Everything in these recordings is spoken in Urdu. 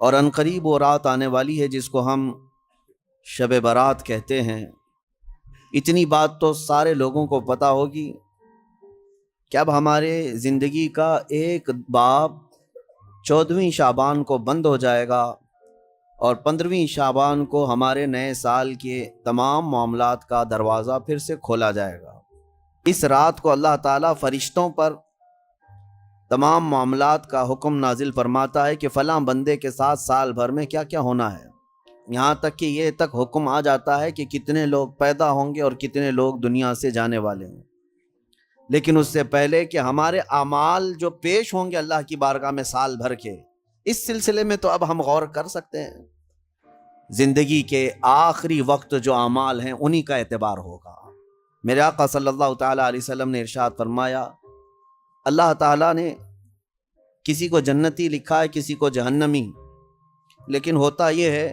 اور عنقریب وہ رات آنے والی ہے جس کو ہم شب برات کہتے ہیں۔ اتنی بات تو سارے لوگوں کو پتہ ہوگی کہ اب ہمارے زندگی کا ایک باب 14ویں شعبان کو بند ہو جائے گا اور 15ویں شعبان کو ہمارے نئے سال کے تمام معاملات کا دروازہ پھر سے کھولا جائے گا۔ اس رات کو اللہ تعالیٰ فرشتوں پر تمام معاملات کا حکم نازل فرماتا ہے کہ فلاں بندے کے ساتھ سال بھر میں کیا کیا ہونا ہے، یہاں تک کہ یہ تک حکم آ جاتا ہے کہ کتنے لوگ پیدا ہوں گے اور کتنے لوگ دنیا سے جانے والے ہیں۔ لیکن اس سے پہلے کہ ہمارے اعمال جو پیش ہوں گے اللہ کی بارگاہ میں سال بھر کے، اس سلسلے میں تو اب ہم غور کر سکتے ہیں۔ زندگی کے آخری وقت جو اعمال ہیں انہی کا اعتبار ہوگا۔ میرے آقا صلی اللہ تعالیٰ علیہ وسلم نے ارشاد فرمایا، اللہ تعالیٰ نے کسی کو جنتی لکھا ہے کسی کو جہنمی، لیکن ہوتا یہ ہے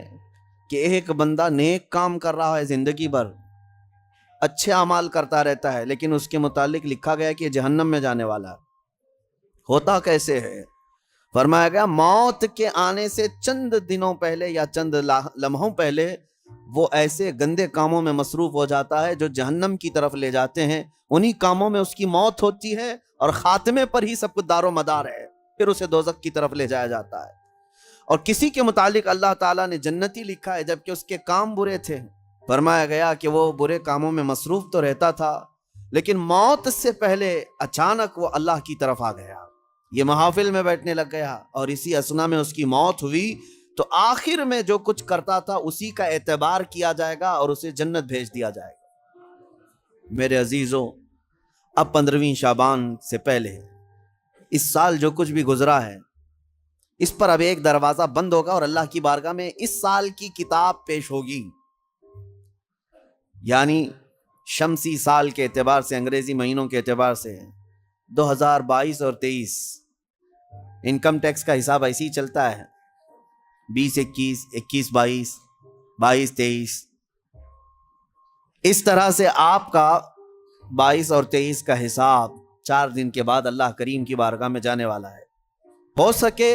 کہ ایک بندہ نیک کام کر رہا ہے زندگی بھر، اچھے اعمال کرتا رہتا ہے، لیکن اس کے متعلق لکھا گیا کہ یہ جہنم میں جانے والا ہے۔ ہوتا کیسے ہے؟ فرمایا گیا موت کے آنے سے چند دنوں پہلے یا چند لمحوں پہلے وہ ایسے گندے کاموں میں مصروف ہو جاتا ہے جو جہنم کی طرف لے جاتے ہیں، انہی کاموں میں اس کی موت ہوتی ہے اور خاتمے پر ہی سب کچھ دار و مدار ہے، پھر اسے دوزخ کی طرف لے جایا جاتا ہے۔ اور کسی کے متعلق اللہ تعالیٰ نے جنتی لکھا ہے جبکہ اس کے کام برے تھے۔ فرمایا گیا کہ وہ برے کاموں میں مصروف تو رہتا تھا لیکن موت سے پہلے اچانک وہ اللہ کی طرف آ گیا، یہ محافل میں بیٹھنے لگ گیا اور اسی اثنا میں اس کی موت ہوئی، تو آخر میں جو کچھ کرتا تھا اسی کا اعتبار کیا جائے گا اور اسے جنت بھیج دیا جائے گا۔ میرے عزیزوں، اب 15ویں شعبان سے پہلے اس سال جو کچھ بھی گزرا ہے اس پر اب ایک دروازہ بند ہوگا اور اللہ کی بارگاہ میں اس سال کی کتاب پیش ہوگی، یعنی شمسی سال کے اعتبار سے، انگریزی مہینوں کے اعتبار سے 2022 اور 23 انکم ٹیکس کا حساب ایسے ہی چلتا ہے، 20-21 21-22 22-23، اس طرح سے آپ کا 22 اور 23 کا حساب 4 دن کے بعد اللہ کریم کی بارگاہ میں جانے والا ہے۔ ہو سکے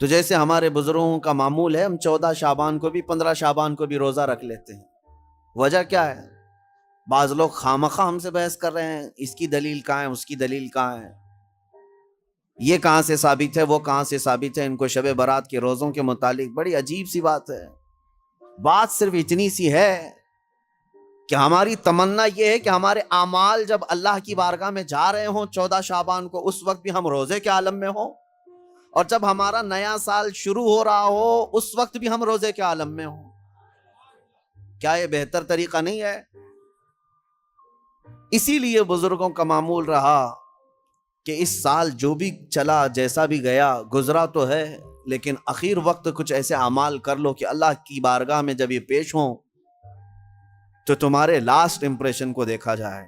تو جیسے ہمارے بزرگوں کا معمول ہے، ہم 14 شعبان کو بھی 15 شعبان کو بھی روزہ رکھ لیتے ہیں۔ وجہ کیا ہے؟ بعض لوگ خامخواہ ہم سے بحث کر رہے ہیں، اس کی دلیل کہاں ہے، اس کی دلیل کہاں ہے، یہ کہاں سے ثابت ہے، وہ کہاں سے ثابت ہے۔ ان کو شب برات کے روزوں کے متعلق بڑی عجیب سی بات ہے۔ بات صرف اتنی سی ہے کہ ہماری تمنا یہ ہے کہ ہمارے اعمال جب اللہ کی بارگاہ میں جا رہے ہوں 14 شعبان کو، اس وقت بھی ہم روزے کے عالم میں ہوں، اور جب ہمارا نیا سال شروع ہو رہا ہو اس وقت بھی ہم روزے کے عالم میں ہوں۔ کیا یہ بہتر طریقہ نہیں ہے؟ اسی لیے بزرگوں کا معمول رہا کہ اس سال جو بھی چلا، جیسا بھی گیا، گزرا تو ہے، لیکن اخیر وقت کچھ ایسے اعمال کر لو کہ اللہ کی بارگاہ میں جب یہ پیش ہوں تو تمہارے لاسٹ امپریشن کو دیکھا جائے،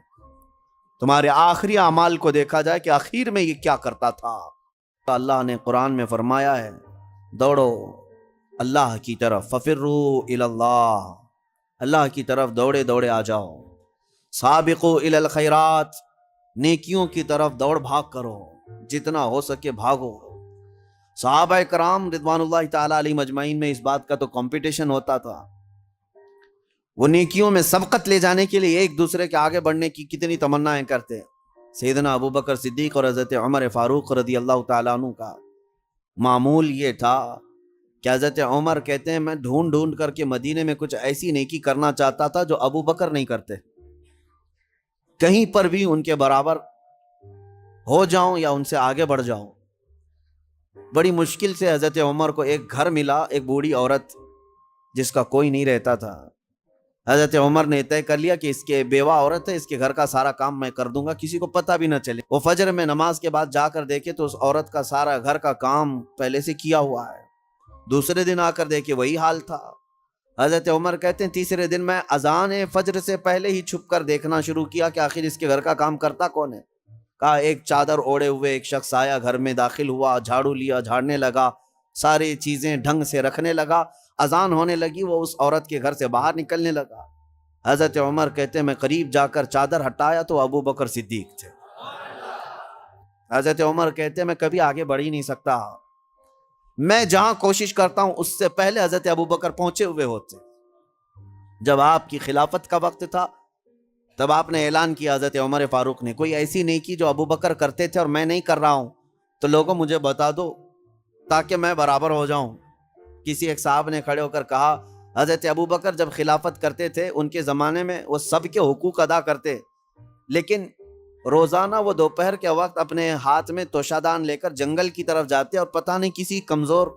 تمہارے آخری اعمال کو دیکھا جائے کہ آخر میں یہ کیا کرتا تھا۔ اللہ نے قرآن میں فرمایا ہے، دوڑو اللہ کی طرف، ففروا الی اللہ، اللہ کی طرف دوڑے دوڑے آ جاؤ، سابقوا الی الخیرات، نیکیوں کی طرف دوڑ بھاگ کرو، جتنا ہو سکے بھاگو۔ صحابہ کرام رضوان اللہ تعالیٰ علیہم اجمعین میں اس بات کا تو کمپٹیشن ہوتا تھا، وہ نیکیوں میں سبقت لے جانے کے لیے ایک دوسرے کے آگے بڑھنے کی کتنی تمنائیں کرتے۔ سیدنا ابو بکر صدیق اور حضرت عمر فاروق رضی اللہ تعالیٰ عنہ کا معمول یہ تھا کہ حضرت عمر کہتے ہیں میں ڈھونڈ ڈھونڈ کر کے مدینے میں کچھ ایسی نیکی کرنا چاہتا تھا جو ابو بکر نہیں کرتے، کہیں پر بھی ان کے برابر ہو جاؤں یا ان سے آگے بڑھ جاؤں۔ بڑی مشکل سے حضرت عمر کو ایک گھر ملا، ایک بوڑھی عورت جس کا کوئی نہیں رہتا تھا۔ حضرت عمر نے طے کر لیا کہ اس کے بیوہ عورت ہے، اس کے گھر کا سارا کام میں کر دوں گا، کسی کو پتہ بھی نہ چلے۔ وہ فجر میں نماز کے بعد جا کر دیکھے تو اس عورت کا سارا گھر کا کام پہلے سے کیا ہوا ہے۔ دوسرے دن آ کر دیکھے وہی حال تھا۔ حضرت عمر کہتے ہیں تیسرے دن میں اذان فجر سے پہلے ہی چھپ کر دیکھنا شروع کیا کہ آخر اس کے گھر کا کام کرتا کون ہے۔ کہا ایک چادر اوڑے ہوئے ایک شخص آیا، گھر میں داخل ہوا، جھاڑو لیا، جھاڑنے لگا، ساری چیزیں ڈھنگ سے رکھنے لگا، اذان ہونے لگی، وہ اس عورت کے گھر سے باہر نکلنے لگا۔ حضرت عمر کہتے ہیں میں قریب جا کر چادر ہٹایا تو ابو بکر صدیق تھے۔ حضرت عمر کہتے ہیں میں کبھی آگے بڑھ ہی نہیں سکتا، میں جہاں کوشش کرتا ہوں اس سے پہلے حضرت ابوبکر پہنچے ہوئے ہوتے۔ جب آپ کی خلافت کا وقت تھا تب آپ نے اعلان کیا، حضرت عمر فاروق نے، کوئی ایسی نیکی جو ابوبکر کرتے تھے اور میں نہیں کر رہا ہوں تو لوگوں مجھے بتا دو تاکہ میں برابر ہو جاؤں۔ کسی ایک صاحب نے کھڑے ہو کر کہا، حضرت ابوبکر جب خلافت کرتے تھے ان کے زمانے میں وہ سب کے حقوق ادا کرتے، لیکن روزانہ وہ دوپہر کے وقت اپنے ہاتھ میں توشادان لے کر جنگل کی طرف جاتے اور پتہ نہیں کسی کمزور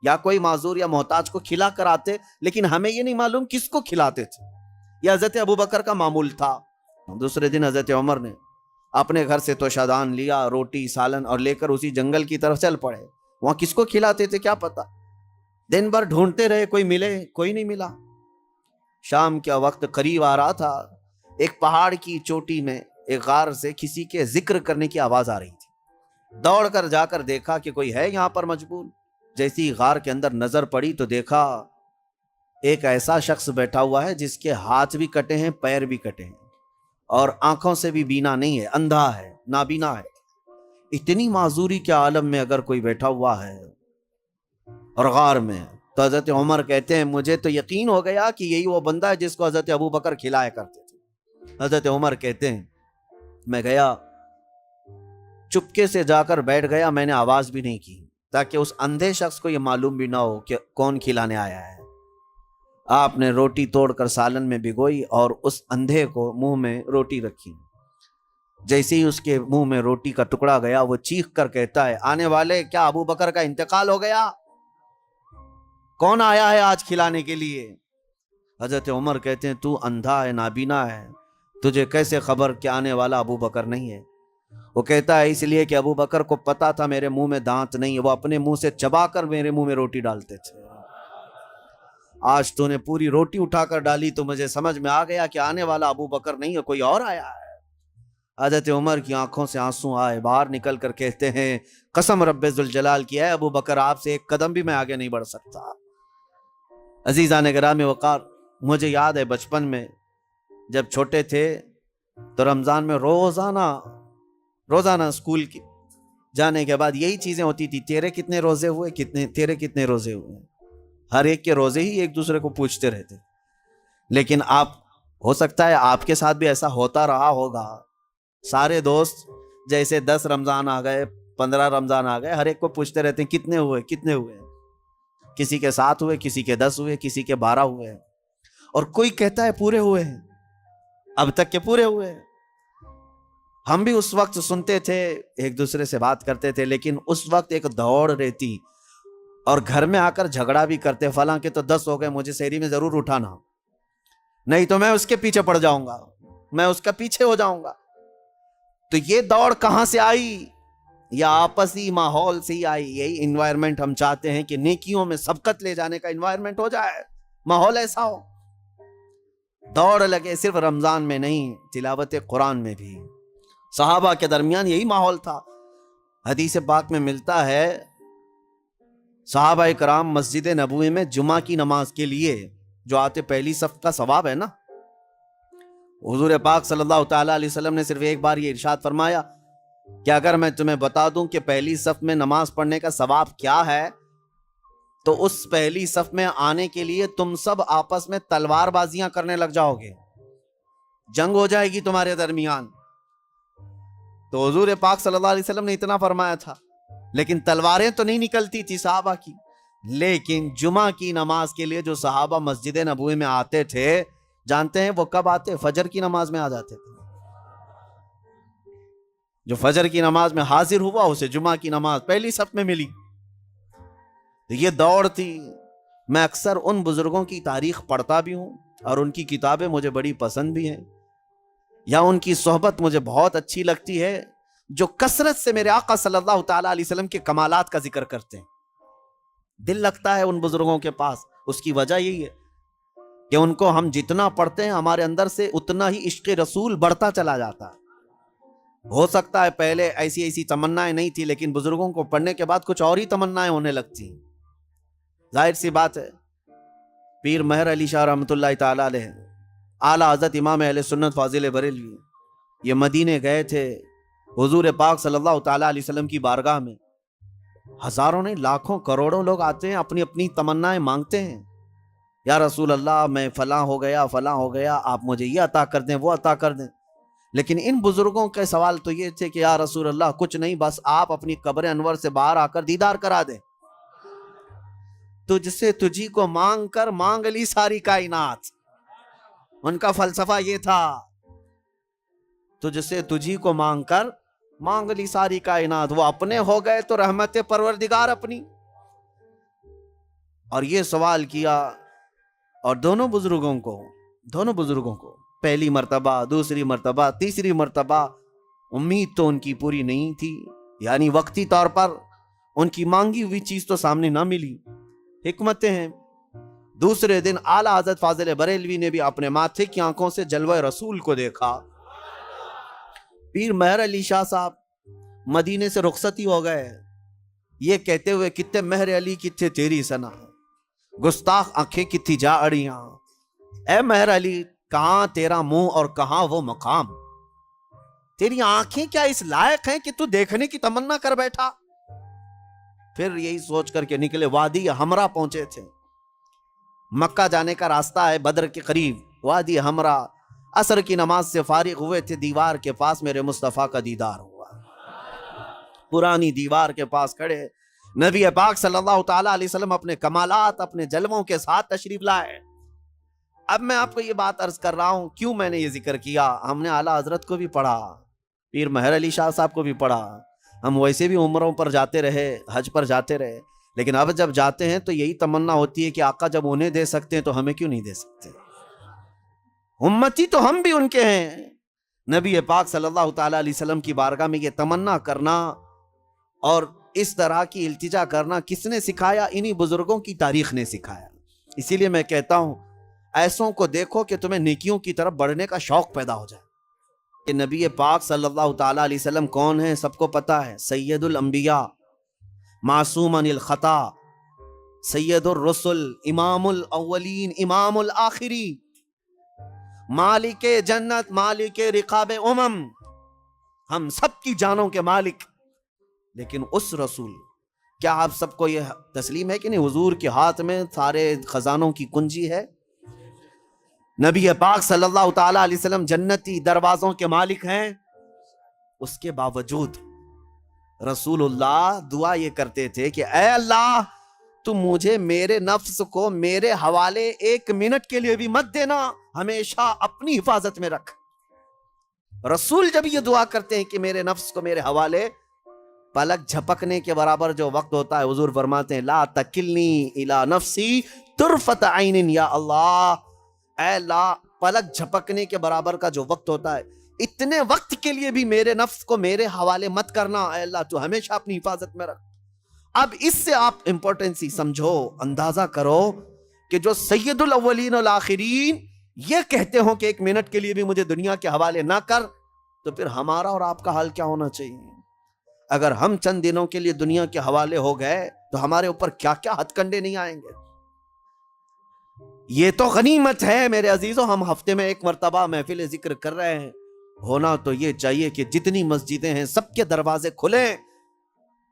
یا کوئی معذور یا محتاج کو کھلا کر آتے، لیکن ہمیں یہ نہیں معلوم کس کو کھلاتے تھے۔ یہ حضرت ابوبکر کا معمول تھا۔ دوسرے دن حضرت عمر نے اپنے گھر سے توشادان لیا، روٹی سالن، اور لے کر اسی جنگل کی طرف چل پڑے۔ وہاں کس کو کھلاتے تھے کیا پتا، دن بھر ڈھونڈتے رہے، کوئی ملے، کوئی نہیں ملا۔ شام کا وقت قریب آ رہا تھا، ایک پہاڑ کی چوٹی میں ایک غار سے کسی کے ذکر کرنے کی آواز آ رہی تھی۔ دوڑ کر جا کر دیکھا کہ کوئی ہے یہاں پر مجبور۔ جیسی غار کے اندر نظر پڑی تو دیکھا ایک ایسا شخص بیٹھا ہوا ہے جس کے ہاتھ بھی کٹے ہیں، پیر بھی کٹے ہیں، اور آنکھوں سے بھی بینا نہیں ہے، اندھا ہے، نابینا ہے۔ اتنی معذوری کے عالم میں اگر کوئی بیٹھا ہوا ہے اور غار میں، تو حضرت عمر کہتے ہیں مجھے تو یقین ہو گیا کہ یہی وہ بندہ ہے جس کو حضرت ابوبکر کھلایا کرتے تھے۔ حضرت عمر کہتے ہیں میں گیا، چپکے سے جا کر بیٹھ گیا، میں نے آواز بھی نہیں کی تاکہ اس اندھے شخص کو یہ معلوم بھی نہ ہو کہ کون کھلانے آیا ہے۔ آپ نے روٹی توڑ کر سالن میں بھگوئی اور اس اندھے کو منہ میں روٹی رکھی۔ جیسے ہی اس کے منہ میں روٹی کا ٹکڑا گیا وہ چیخ کر کہتا ہے، آنے والے، کیا ابوبکر کا انتقال ہو گیا؟ کون آیا ہے آج کھلانے کے لیے؟ حضرت عمر کہتے ہیں تو اندھا ہے، نابینا ہے، تجھے کیسے خبر کہ آنے والا ابوبکر نہیں ہے؟ وہ کہتا ہے اس لیے کہ ابوبکر کو پتا تھا میرے منہ میں دانت نہیں ہے، وہ اپنے منہ سے چبا کر میرے منہ میں روٹی ڈالتے تھے۔ آج تو نے پوری روٹی اٹھا کر ڈالی تو مجھے سمجھ میں آ گیا کہ آنے والا ابوبکر نہیں ہے، کوئی اور آیا ہے۔ حضرت عمر کی آنکھوں سے آنسو آئے، باہر نکل کر کہتے ہیں قسم رب ذوالجلال کی ہے ابوبکر، آپ سے ایک قدم بھی میں آگے نہیں بڑھ سکتا۔ عزیزان گرامی وقار، مجھے یاد ہے بچپن میں جب چھوٹے تھے تو رمضان میں روزانہ اسکول کی جانے کے بعد یہی چیزیں ہوتی تھی، تیرے کتنے روزے ہوئے، تیرے کتنے روزے ہوئے۔ ہر ایک کے روزے ہی ایک دوسرے کو پوچھتے رہتے۔ لیکن آپ، ہو سکتا ہے آپ کے ساتھ بھی ایسا ہوتا رہا ہوگا، سارے دوست جیسے 10 رمضان آ گئے، 15 رمضان آ گئے، ہر ایک کو پوچھتے رہتے ہیں کتنے ہوئے۔ کسی کے 7 ہوئے، کسی کے 10 ہوئے، کسی کے 12 ہوئے، اور کوئی کہتا ہے پورے ہوئے ہیں، اب تک کے پورے ہوئے ہیں۔ ہم بھی اس وقت سنتے تھے، ایک دوسرے سے بات کرتے تھے، لیکن اس وقت ایک دوڑ رہتی اور گھر میں آ کر جھگڑا بھی کرتے، فلاں کے تو 10 ہو گئے، مجھے سحری میں ضرور اٹھانا، نہیں تو میں اس کے پیچھے پڑ جاؤں گا، میں اس کا پیچھے ہو جاؤں گا۔ تو یہ دوڑ کہاں سے آئی؟ یا آپسی ماحول سے ہی آئی۔ یہی انوائرمنٹ ہم چاہتے ہیں کہ نیکیوں میں سبقت لے جانے کا انوائرمنٹ ہو جائے، ماحول ایسا ہو، دوڑ لگے، صرف رمضان میں نہیں، تلاوت قرآن میں بھی۔ صحابہ کے درمیان یہی ماحول تھا۔ حدیث پاک میں ملتا ہے صحابہ کرام مسجد نبوی میں جمعہ کی نماز کے لیے جو آتے، پہلی صف کا ثواب ہے نا، حضور پاک صلی اللہ تعالیٰ علیہ وسلم نے صرف ایک بار یہ ارشاد فرمایا کہ اگر میں تمہیں بتا دوں کہ پہلی صف میں نماز پڑھنے کا ثواب کیا ہے، تو اس پہلی صف میں آنے کے لیے تم سب آپس میں تلوار بازیاں کرنے لگ جاؤ گے، جنگ ہو جائے گی تمہارے درمیان۔ تو حضور پاک صلی اللہ علیہ وسلم نے اتنا فرمایا تھا، لیکن تلواریں تو نہیں نکلتی تھی صحابہ کی۔ لیکن جمعہ کی نماز کے لیے جو صحابہ مسجد نبوی میں آتے تھے، جانتے ہیں وہ کب آتے؟ فجر کی نماز میں آ جاتے تھے۔ جو فجر کی نماز میں حاضر ہوا اسے جمعہ کی نماز پہلی صف میں ملی۔ یہ دوڑ تھی۔ میں اکثر ان بزرگوں کی تاریخ پڑھتا بھی ہوں اور ان کی کتابیں مجھے بڑی پسند بھی ہیں، یا ان کی صحبت مجھے بہت اچھی لگتی ہے، جو کثرت سے میرے آقا صلی اللہ تعالیٰ علیہ وسلم کے کمالات کا ذکر کرتے ہیں۔ دل لگتا ہے ان بزرگوں کے پاس۔ اس کی وجہ یہی ہے کہ ان کو ہم جتنا پڑھتے ہیں ہمارے اندر سے اتنا ہی عشق رسول بڑھتا چلا جاتا ہے۔ ہو سکتا ہے پہلے ایسی تمنائیں نہیں تھی، لیکن بزرگوں کو پڑھنے کے بعد کچھ اور ہی تمنائیں ہونے لگتی ہیں۔ ظاہر سی بات ہے، پیر مہر علی شاہ رحمۃ اللہ تعالیٰ علیہ، اعلیٰ حضرت امام اہل سنت فاضل بریلوی، یہ مدینے گئے تھے حضور پاک صلی اللہ تعالیٰ علیہ وسلم کی بارگاہ میں ہزاروں نہیں لاکھوں کروڑوں لوگ آتے ہیں، اپنی اپنی تمنائیں مانگتے ہیں. یا رسول اللہ میں فلاں ہو گیا، آپ مجھے یہ عطا کر دیں، وہ عطا کر دیں. لیکن ان بزرگوں کے سوال تو یہ تھے کہ یا رسول اللہ کچھ نہیں، بس آپ اپنی قبر انور سے باہر آ کر دیدار کرا دیں. تجھ سے تجھی کو مانگ کر مانگ لی ساری کائنات. ان کا فلسفہ یہ تھا، تجھ سے تجھی کو مانگ کر مانگ لی ساری کائنات. وہ اپنے ہو گئے تو رحمت پروردگار اپنی. اور یہ سوال کیا، اور دونوں بزرگوں کو پہلی مرتبہ، دوسری مرتبہ، تیسری مرتبہ امید تو ان کی پوری نہیں تھی، یعنی وقتی طور پر ان کی مانگی ہوئی چیز تو سامنے نہ ملی. حکمتیں ہیں. دوسرے دن اعلیٰ حضرت فاضل بریلوی نے بھی اپنے ماتھے کی آنکھوں سے جلوہ رسول کو دیکھا. پیر مہر علی شاہ صاحب مدینے سے رخصتی ہو گئے، یہ کہتے ہوئے کتے مہر علی کتے تیری سنا، گستاخ آنکھیں کتھی جا اڑیاں. اے مہر علی کہاں تیرا منہ اور کہاں وہ مقام، تیری آنکھیں کیا اس لائق ہیں کہ تو دیکھنے کی تمنا کر بیٹھا. پھر یہی سوچ کر کے نکلے. وادی ہمرا پہنچے تھے، مکہ جانے کا راستہ ہے بدر کے قریب. وادی ہمرا، عصر کی نماز سے فارغ ہوئے تھے، دیوار کے پاس میرے مصطفیٰ کا دیدار ہوا. پرانی دیوار کے پاس کھڑے نبی پاک صلی اللہ تعالیٰ علیہ وسلم اپنے کمالات، اپنے جلووں کے ساتھ تشریف لائے. اب میں آپ کو یہ بات عرض کر رہا ہوں، کیوں میں نے یہ ذکر کیا. ہم نے اعلیٰ حضرت کو بھی پڑھا، پیر مہر علی شاہ صاحب کو بھی پڑھا. ہم ویسے بھی عمروں پر جاتے رہے، حج پر جاتے رہے، لیکن اب جب جاتے ہیں تو یہی تمنا ہوتی ہے کہ آقا جب انہیں دے سکتے ہیں تو ہمیں کیوں نہیں دے سکتے. امتی تو ہم بھی ان کے ہیں. نبی پاک صلی اللہ تعالیٰ علیہ وسلم کی بارگاہ میں یہ تمنا کرنا اور اس طرح کی التجا کرنا کس نے سکھایا؟ انہی بزرگوں کی تاریخ نے سکھایا. اسی لیے میں کہتا ہوں ایسوں کو دیکھو کہ تمہیں نیکیوں کی طرف بڑھنے کا شوق پیدا ہو جائے. کہ نبی پاک صلی اللہ تعالیٰ علیہ وسلم کون ہیں سب کو پتا ہے. سید الانبیاء، معصوم عن الخطا، سید الرسل، امام الاولین امام الآخری، مالک جنت، مالک رقاب امم، ہم سب کی جانوں کے مالک. لیکن اس رسول، کیا آپ سب کو یہ تسلیم ہے کہ نہیں حضور کے ہاتھ میں سارے خزانوں کی کنجی ہے؟ نبی پاک صلی اللہ تعالیٰ علیہ وسلم جنتی دروازوں کے مالک ہیں. اس کے باوجود رسول اللہ دعا یہ کرتے تھے کہ اے اللہ تو مجھے میرے نفس کو میرے حوالے ایک منٹ کے لیے بھی مت دینا، ہمیشہ اپنی حفاظت میں رکھ. رسول جب یہ دعا کرتے ہیں کہ میرے نفس کو میرے حوالے، پلک جھپکنے کے برابر جو وقت ہوتا ہے حضور فرماتے ہیں لا تکلنی الی نفسی طرفت عین یا اللہ. اے اللہ پلک جھپکنے کے برابر کا جو وقت ہوتا ہے، اتنے وقت کے لیے بھی میرے نفس کو میرے حوالے مت کرنا. اے اللہ تو ہمیشہ اپنی حفاظت میں رکھ. اب اس سے آپ امپورٹنسی سمجھو، اندازہ کرو کہ جو سید الاولین والآخرین یہ کہتے ہوں کہ ایک منٹ کے لیے بھی مجھے دنیا کے حوالے نہ کر، تو پھر ہمارا اور آپ کا حال کیا ہونا چاہیے. اگر ہم چند دنوں کے لیے دنیا کے حوالے ہو گئے تو ہمارے اوپر کیا کیا ہتھ کنڈے نہیں آئیں گے. یہ تو غنیمت ہے میرے عزیزوں. ہم ہفتے میں ایک مرتبہ محفل ذکر کر رہے ہیں. ہونا تو یہ چاہیے کہ جتنی مسجدیں ہیں سب کے دروازے کھلیں،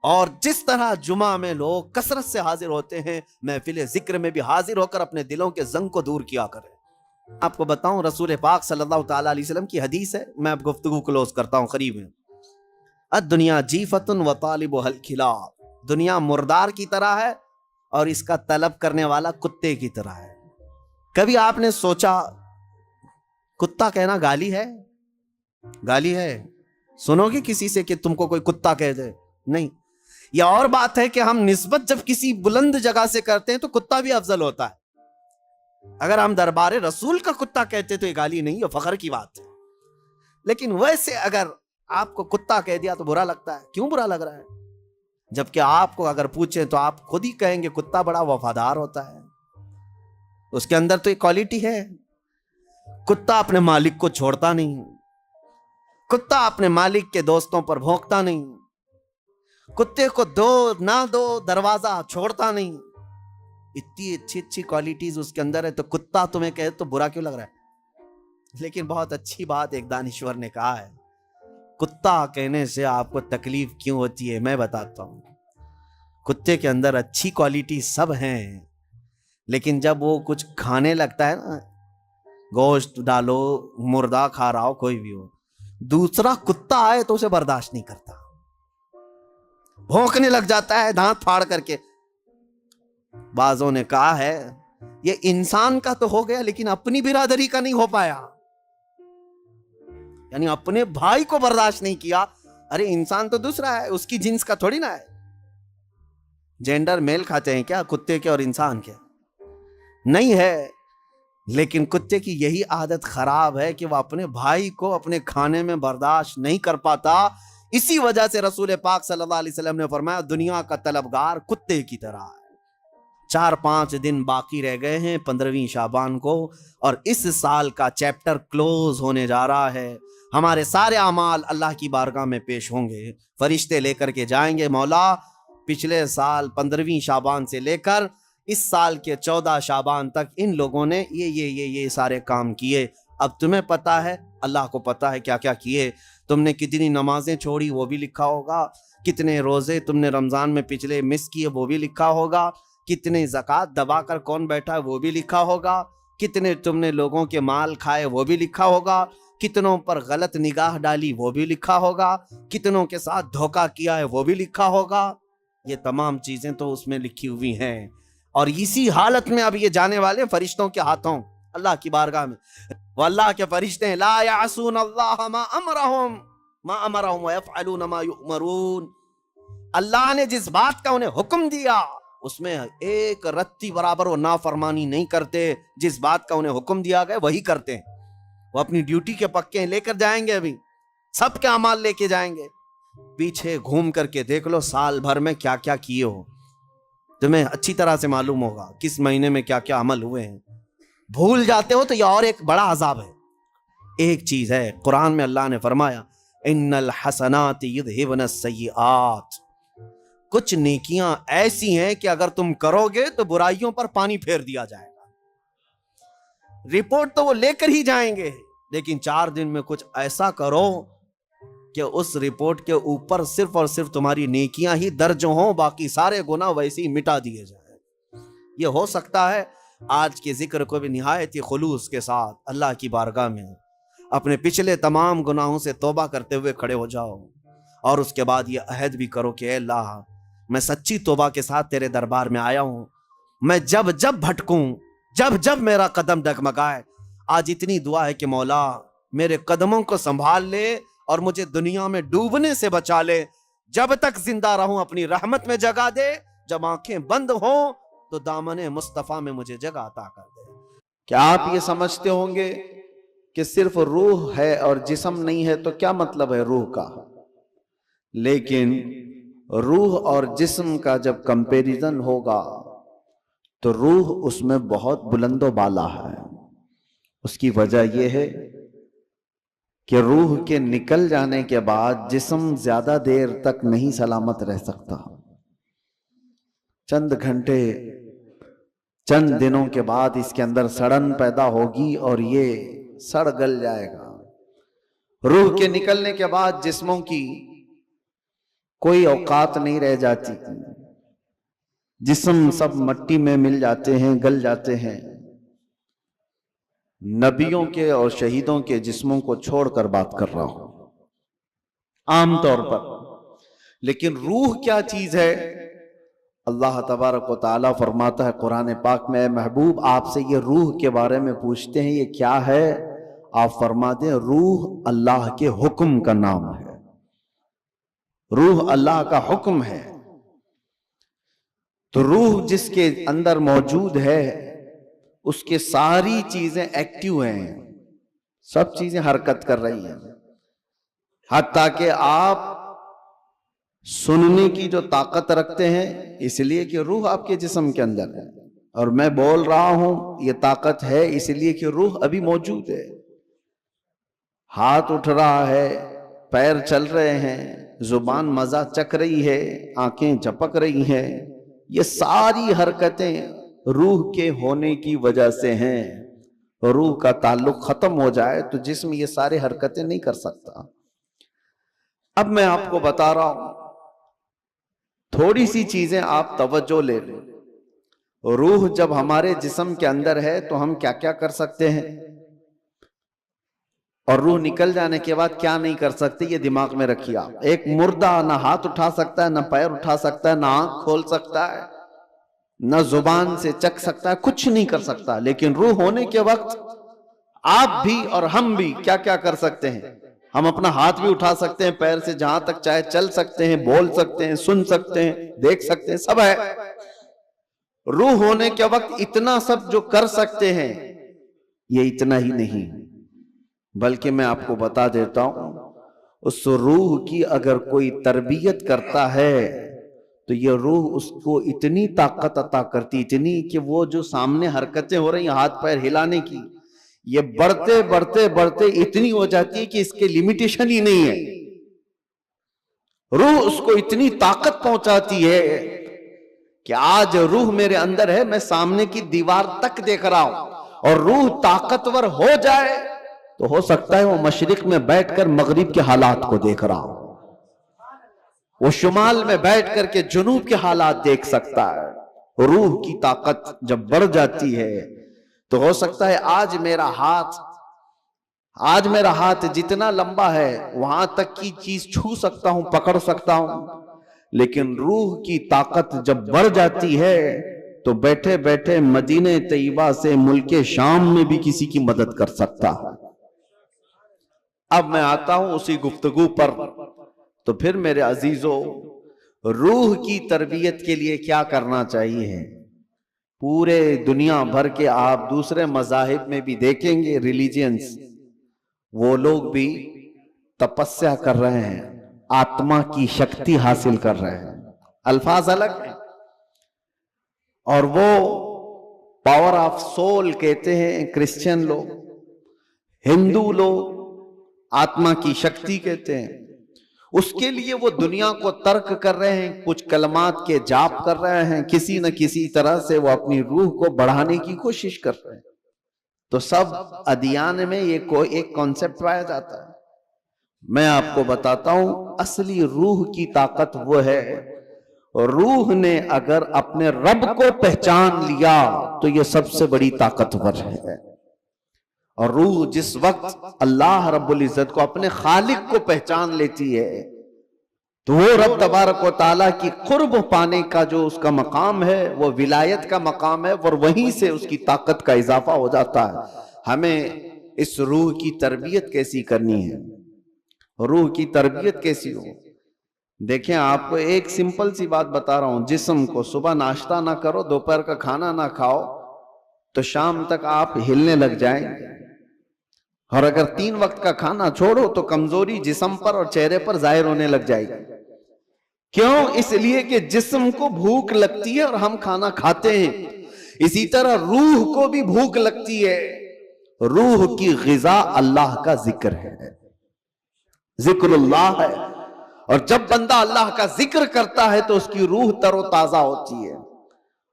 اور جس طرح جمعہ میں لوگ کثرت سے حاضر ہوتے ہیں، محفل ذکر میں بھی حاضر ہو کر اپنے دلوں کے زنگ کو دور کیا کریں. آپ کو بتاؤں رسول پاک صلی اللہ تعالیٰ علیہ وسلم کی حدیث ہے، میں اب گفتگو کلوز کرتا ہوں قریب ہے. الدنیا جیفت و طالبها الکلاب، دنیا مردار کی طرح ہے اور اس کا طلب کرنے والا کتے کی طرح ہے. کبھی آپ نے سوچا کتا کہنا گالی ہے؟ گالی ہے؟ سنو گے کسی سے کہ تم کو کوئی کتا کہہ دے؟ نہیں. یہ اور بات ہے کہ ہم نسبت جب کسی بلند جگہ سے کرتے ہیں تو کتا بھی افضل ہوتا ہے. اگر ہم دربار رسول کا کتا کہتے تو یہ گالی نہیں، یہ فخر کی بات ہے. لیکن ویسے اگر آپ کو کتا کہہ دیا تو برا لگتا ہے. کیوں برا لگ رہا ہے؟ جبکہ آپ کو اگر پوچھیں تو آپ خود ہی کہیں گے کتا بڑا وفادار ہوتا ہے، اس کے اندر تو ایک کوالٹی ہے. کتا اپنے مالک کو چھوڑتا نہیں، کتا اپنے مالک کے دوستوں پر بھونکتا نہیں، کتے کو دو نہ دو دروازہ چھوڑتا نہیں. اتنی اچھی اچھی کوالٹیز اس کے اندر ہے، تو کتا تمہیں کہے تو برا کیوں لگ رہا ہے؟ لیکن بہت اچھی بات ایک دانشور نے کہا ہے، کتا کہنے سے آپ کو تکلیف کیوں ہوتی ہے میں بتاتا ہوں. کتے کے اندر اچھی کوالٹی سب ہیں، لیکن جب وہ کچھ کھانے لگتا ہے نا، گوشت ڈالو، مردہ کھا رہا ہو، کوئی بھی ہو، دوسرا کتا آئے تو اسے برداشت نہیں کرتا، بھونکنے لگ جاتا ہے دانت پھاڑ کر کے. بعضوں نے کہا ہے یہ انسان کا تو ہو گیا لیکن اپنی برادری کا نہیں ہو پایا، یعنی اپنے بھائی کو برداشت نہیں کیا. ارے انسان تو دوسرا ہے، اس کی جنس کا تھوڑی نہ ہے. جینڈر میل کھاتے ہیں کیا کتے کے اور انسان کے؟ نہیں ہے. لیکن کتے کی یہی عادت خراب ہے کہ وہ اپنے بھائی کو اپنے کھانے میں برداشت نہیں کر پاتا. اسی وجہ سے رسول پاک صلی اللہ علیہ وسلم نے فرمایا دنیا کا طلبگار کتے کی طرح ہے. 4-5 دن باقی رہ گئے ہیں 15ویں شعبان کو، اور اس سال کا چیپٹر کلوز ہونے جا رہا ہے. ہمارے سارے اعمال اللہ کی بارگاہ میں پیش ہوں گے، فرشتے لے کر کے جائیں گے مولا پچھلے سال 15ویں شعبان سے لے کر اس سال کے 14 شعبان تک ان لوگوں نے یہ سارے کام کیے. اب تمہیں پتا ہے، اللہ کو پتا ہے کیا کیا کیے. تم نے کتنی نمازیں چھوڑی وہ بھی لکھا ہوگا، کتنے روزے تم نے رمضان میں پچھلے مس کیے وہ بھی لکھا ہوگا، کتنے زکوٰۃ دبا کر کون بیٹھا ہے وہ بھی لکھا ہوگا، کتنے تم نے لوگوں کے مال کھائے وہ بھی لکھا ہوگا، کتنوں پر غلط نگاہ ڈالی وہ بھی لکھا ہوگا، کتنوں کے ساتھ دھوکہ کیا ہے وہ بھی لکھا ہوگا. یہ تمام چیزیں تو اس میں لکھی ہوئی ہیں، اور اسی حالت میں اب یہ جانے والے فرشتوں کے ہاتھوں اللہ کی بارگاہ میں. وہ اللہ کے فرشتے ہیں لا یعصون اللہ ما امرہم ویفعلون ما یؤمرون. اللہ نے جس بات کا انہیں حکم دیا اس میں ایک رتی برابر وہ نافرمانی نہیں کرتے. جس بات کا انہیں حکم دیا گیا وہی کرتے ہیں. وہ اپنی ڈیوٹی کے پکے لے کر جائیں گے، ابھی سب کے اعمال لے کے جائیں گے. پیچھے گھوم کر کے دیکھ لو سال بھر میں کیا کیا کیے ہو، تمہیں اچھی طرح سے معلوم ہوگا کس مہینے میں کیا کیا عمل ہوئے ہیں. بھول جاتے ہو تو یہ اور ایک بڑا عذاب ہے. ایک چیز ہے قرآن میں اللہ نے فرمایا ان الحسنات یذہبن السیئات. کچھ نیکیاں ایسی ہیں کہ اگر تم کرو گے تو برائیوں پر پانی پھیر دیا جائے گا. رپورٹ تو وہ لے کر ہی جائیں گے، لیکن 4 دن میں کچھ ایسا کرو کہ اس رپورٹ کے اوپر صرف اور صرف تمہاری نیکیاں ہی درج ہوں، باقی سارے گناہ ویسے ہی مٹا دیے جائیں. یہ ہو سکتا ہے آج کے ذکر کو بھی نہایت ہی خلوص کے ساتھ اللہ کی بارگاہ میں اپنے پچھلے تمام گناہوں سے توبہ کرتے ہوئے کھڑے ہو جاؤ، اور اس کے بعد یہ عہد بھی کرو کہ اے اللہ میں سچی توبہ کے ساتھ تیرے دربار میں آیا ہوں. میں جب جب بھٹکوں، جب جب میرا قدم ڈگمگائے، آج اتنی دعا ہے کہ مولا میرے قدموں کو سنبھال لے اور مجھے دنیا میں ڈوبنے سے بچا لے. جب تک زندہ رہوں اپنی رحمت میں جگہ دے، جب آنکھیں بند ہوں تو دامن مصطفیٰ میں مجھے جگہ عطا کر دے. کیا آپ یہ سمجھتے ہوں گے کہ صرف روح ہے اور جسم نہیں ہے؟ تو کیا مطلب ہے روح کا؟ لیکن روح اور جسم کا جب کمپیریزن ہوگا تو روح اس میں بہت بلند و بالا ہے. اس کی وجہ یہ ہے کہ روح کے نکل جانے کے بعد جسم زیادہ دیر تک نہیں سلامت رہ سکتا. چند گھنٹے، چند دنوں کے بعد اس کے اندر سڑن پیدا ہوگی اور یہ سڑ گل جائے گا. روح کے نکلنے کے بعد جسموں کی کوئی اوقات نہیں رہ جاتی. جسم سب مٹی میں مل جاتے ہیں، گل جاتے ہیں. نبیوں کے اور شہیدوں کے جسموں کو چھوڑ کر بات کر رہا ہوں عام طور پر. لیکن روح کیا چیز ہے؟ اللہ تبارک و تعالیٰ فرماتا ہے قرآن پاک میں، اے محبوب آپ سے یہ روح کے بارے میں پوچھتے ہیں یہ کیا ہے؟ آپ فرما دیں روح اللہ کے حکم کا نام ہے. روح اللہ کا حکم ہے. تو روح جس کے اندر موجود ہے اس کے ساری چیزیں ایکٹیو ہیں، سب چیزیں حرکت کر رہی ہیں. حتیٰ کہ آپ سننے کی جو طاقت رکھتے ہیں اس لیے کہ روح آپ کے جسم کے اندر ہے، اور میں بول رہا ہوں یہ طاقت ہے اس لیے کہ روح ابھی موجود ہے. ہاتھ اٹھ رہا ہے، پیر چل رہے ہیں، زبان مزہ چکھ رہی ہے، آنکھیں جھپک رہی ہیں. یہ ساری حرکتیں روح کے ہونے کی وجہ سے ہیں. روح کا تعلق ختم ہو جائے تو جسم یہ سارے حرکتیں نہیں کر سکتا. اب میں آپ کو بتا رہا ہوں، تھوڑی سی چیزیں آپ توجہ لے لیں۔ روح جب ہمارے جسم کے اندر ہے تو ہم کیا کیا کر سکتے ہیں، اور روح نکل جانے کے بعد کیا نہیں کر سکتے، یہ دماغ میں رکھیے آپ۔ ایک مردہ نہ ہاتھ اٹھا سکتا ہے، نہ پیر اٹھا سکتا ہے، نہ آنکھ کھول سکتا ہے، نہ زبان سے چکھ سکتا ہے، کچھ نہیں کر سکتا۔ لیکن روح ہونے کے وقت آپ بھی اور ہم بھی کیا کیا کر سکتے ہیں؟ ہم اپنا ہاتھ بھی اٹھا سکتے ہیں، پیر سے جہاں تک چاہے چل سکتے ہیں، بول سکتے ہیں، سن سکتے ہیں، دیکھ سکتے ہیں، سب ہے۔ روح ہونے کے وقت اتنا سب جو کر سکتے ہیں، یہ اتنا ہی نہیں، بلکہ میں آپ کو بتا دیتا ہوں، اس روح کی اگر کوئی تربیت کرتا ہے تو یہ روح اس کو اتنی طاقت عطا کرتی، اتنی کہ وہ جو سامنے حرکتیں ہو رہی ہیں ہاتھ پیر ہلانے کی، یہ بڑھتے بڑھتے بڑھتے اتنی ہو جاتی ہے کہ اس کے لیمیٹیشن ہی نہیں ہے۔ روح اس کو اتنی طاقت پہنچاتی ہے کہ آج روح میرے اندر ہے، میں سامنے کی دیوار تک دیکھ رہا ہوں، اور روح طاقتور ہو جائے تو ہو سکتا ہے وہ مشرق میں بیٹھ کر مغرب کے حالات کو دیکھ رہا ہوں، وہ شمال میں بیٹھ کر کے جنوب کے حالات دیکھ سکتا ہے۔ روح کی طاقت جب بڑھ جاتی ہے تو ہو سکتا ہے آج میرا ہاتھ جتنا لمبا ہے وہاں تک کی چیز چھو سکتا ہوں، پکڑ سکتا ہوں، لیکن روح کی طاقت جب بڑھ جاتی ہے تو بیٹھے بیٹھے مدینہ طیبہ سے ملک شام میں بھی کسی کی مدد کر سکتا ہے۔ اب میں آتا ہوں اسی گفتگو پر، تو پھر میرے عزیزو، روح کی تربیت کے لیے کیا کرنا چاہیے؟ پورے دنیا بھر کے آپ دوسرے مذاہب میں بھی دیکھیں گے، ریلیجنز، وہ لوگ بھی تپسیا کر رہے ہیں، آتما کی شکتی حاصل کر رہے ہیں، الفاظ الگ ہیں، اور وہ پاور آف سول کہتے ہیں کرسچن لوگ، ہندو لوگ آتما کی شکتی کہتے ہیں۔ اس کے لیے وہ دنیا کو ترک کر رہے ہیں، کچھ کلمات کے جاپ کر رہے ہیں، کسی نہ کسی طرح سے وہ اپنی روح کو بڑھانے کی کوشش کر رہے ہیں۔ تو سب ادیان میں یہ ایک کانسیپٹ پایا جاتا ہے۔ میں آپ کو بتاتا ہوں اصلی روح کی طاقت وہ ہے، روح نے اگر اپنے رب کو پہچان لیا تو یہ سب سے بڑی طاقتور ہے۔ اور روح جس وقت اللہ رب العزت کو، اپنے خالق کو پہچان لیتی ہے تو وہ رب تبارک و تعالیٰ کی قرب پانے کا جو اس کا مقام ہے وہ ولایت کا مقام ہے، اور وہیں سے اس کی طاقت کا اضافہ ہو جاتا ہے۔ ہمیں اس روح کی تربیت کیسی کرنی ہے؟ روح کی تربیت کیسی ہو؟ دیکھیں، آپ کو ایک سمپل سی بات بتا رہا ہوں، جسم کو صبح ناشتہ نہ کرو، دوپہر کا کھانا نہ کھاؤ تو شام تک آپ ہلنے لگ جائیں، اور اگر 3 وقت کا کھانا چھوڑو تو کمزوری جسم پر اور چہرے پر ظاہر ہونے لگ جائے گی۔ کیوں؟ اس لیے کہ جسم کو بھوک لگتی ہے اور ہم کھانا کھاتے ہیں، اسی طرح روح کو بھی بھوک لگتی ہے۔ روح کی غذا اللہ کا ذکر ہے، ذکر اللہ ہے، اور جب بندہ اللہ کا ذکر کرتا ہے تو اس کی روح تر و تازہ ہوتی ہے۔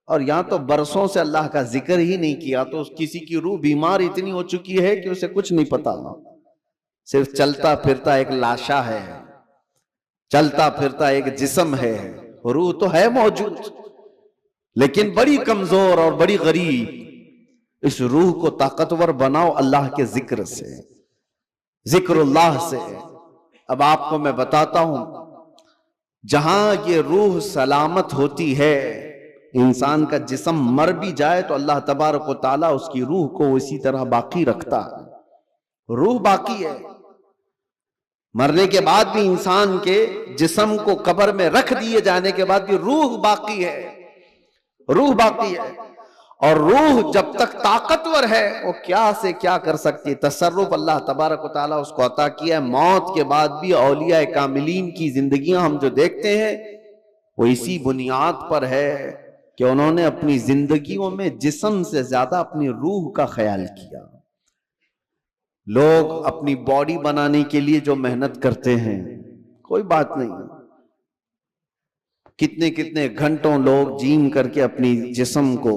اور یہاں تو برسوں سے اللہ کا ذکر ہی نہیں کیا تو کسی کی روح بیمار اتنی ہو چکی ہے کہ اسے کچھ نہیں پتا، صرف چلتا پھرتا ایک لاشا ہے، چلتا پھرتا ایک جسم ہے، روح تو ہے موجود لیکن بڑی کمزور اور بڑی غریب۔ اس روح کو طاقتور بناؤ اللہ کے ذکر سے، ذکر اللہ سے۔ اب آپ کو میں بتاتا ہوں، جہاں یہ روح سلامت ہوتی ہے، انسان کا جسم مر بھی جائے تو اللہ تبارک و تعالیٰ اس کی روح کو اسی طرح باقی رکھتا ہے۔ روح باقی ہے، مرنے کے بعد بھی انسان کے جسم کو قبر میں رکھ دیے جانے کے بعد بھی روح باقی ہے، روح باقی ہے۔ اور روح جب تک طاقتور ہے وہ کیا سے کیا کر سکتی ہے، تصرف اللہ تبارک و تعالیٰ اس کو عطا کیا ہے۔ موت کے بعد بھی اولیاء کاملین کی زندگیاں ہم جو دیکھتے ہیں وہ اسی بنیاد پر ہے کہ انہوں نے اپنی زندگیوں میں جسم سے زیادہ اپنی روح کا خیال کیا۔ لوگ اپنی باڈی بنانے کے لیے جو محنت کرتے ہیں کوئی بات نہیں، کتنے کتنے گھنٹوں لوگ جیم کر کے اپنی جسم کو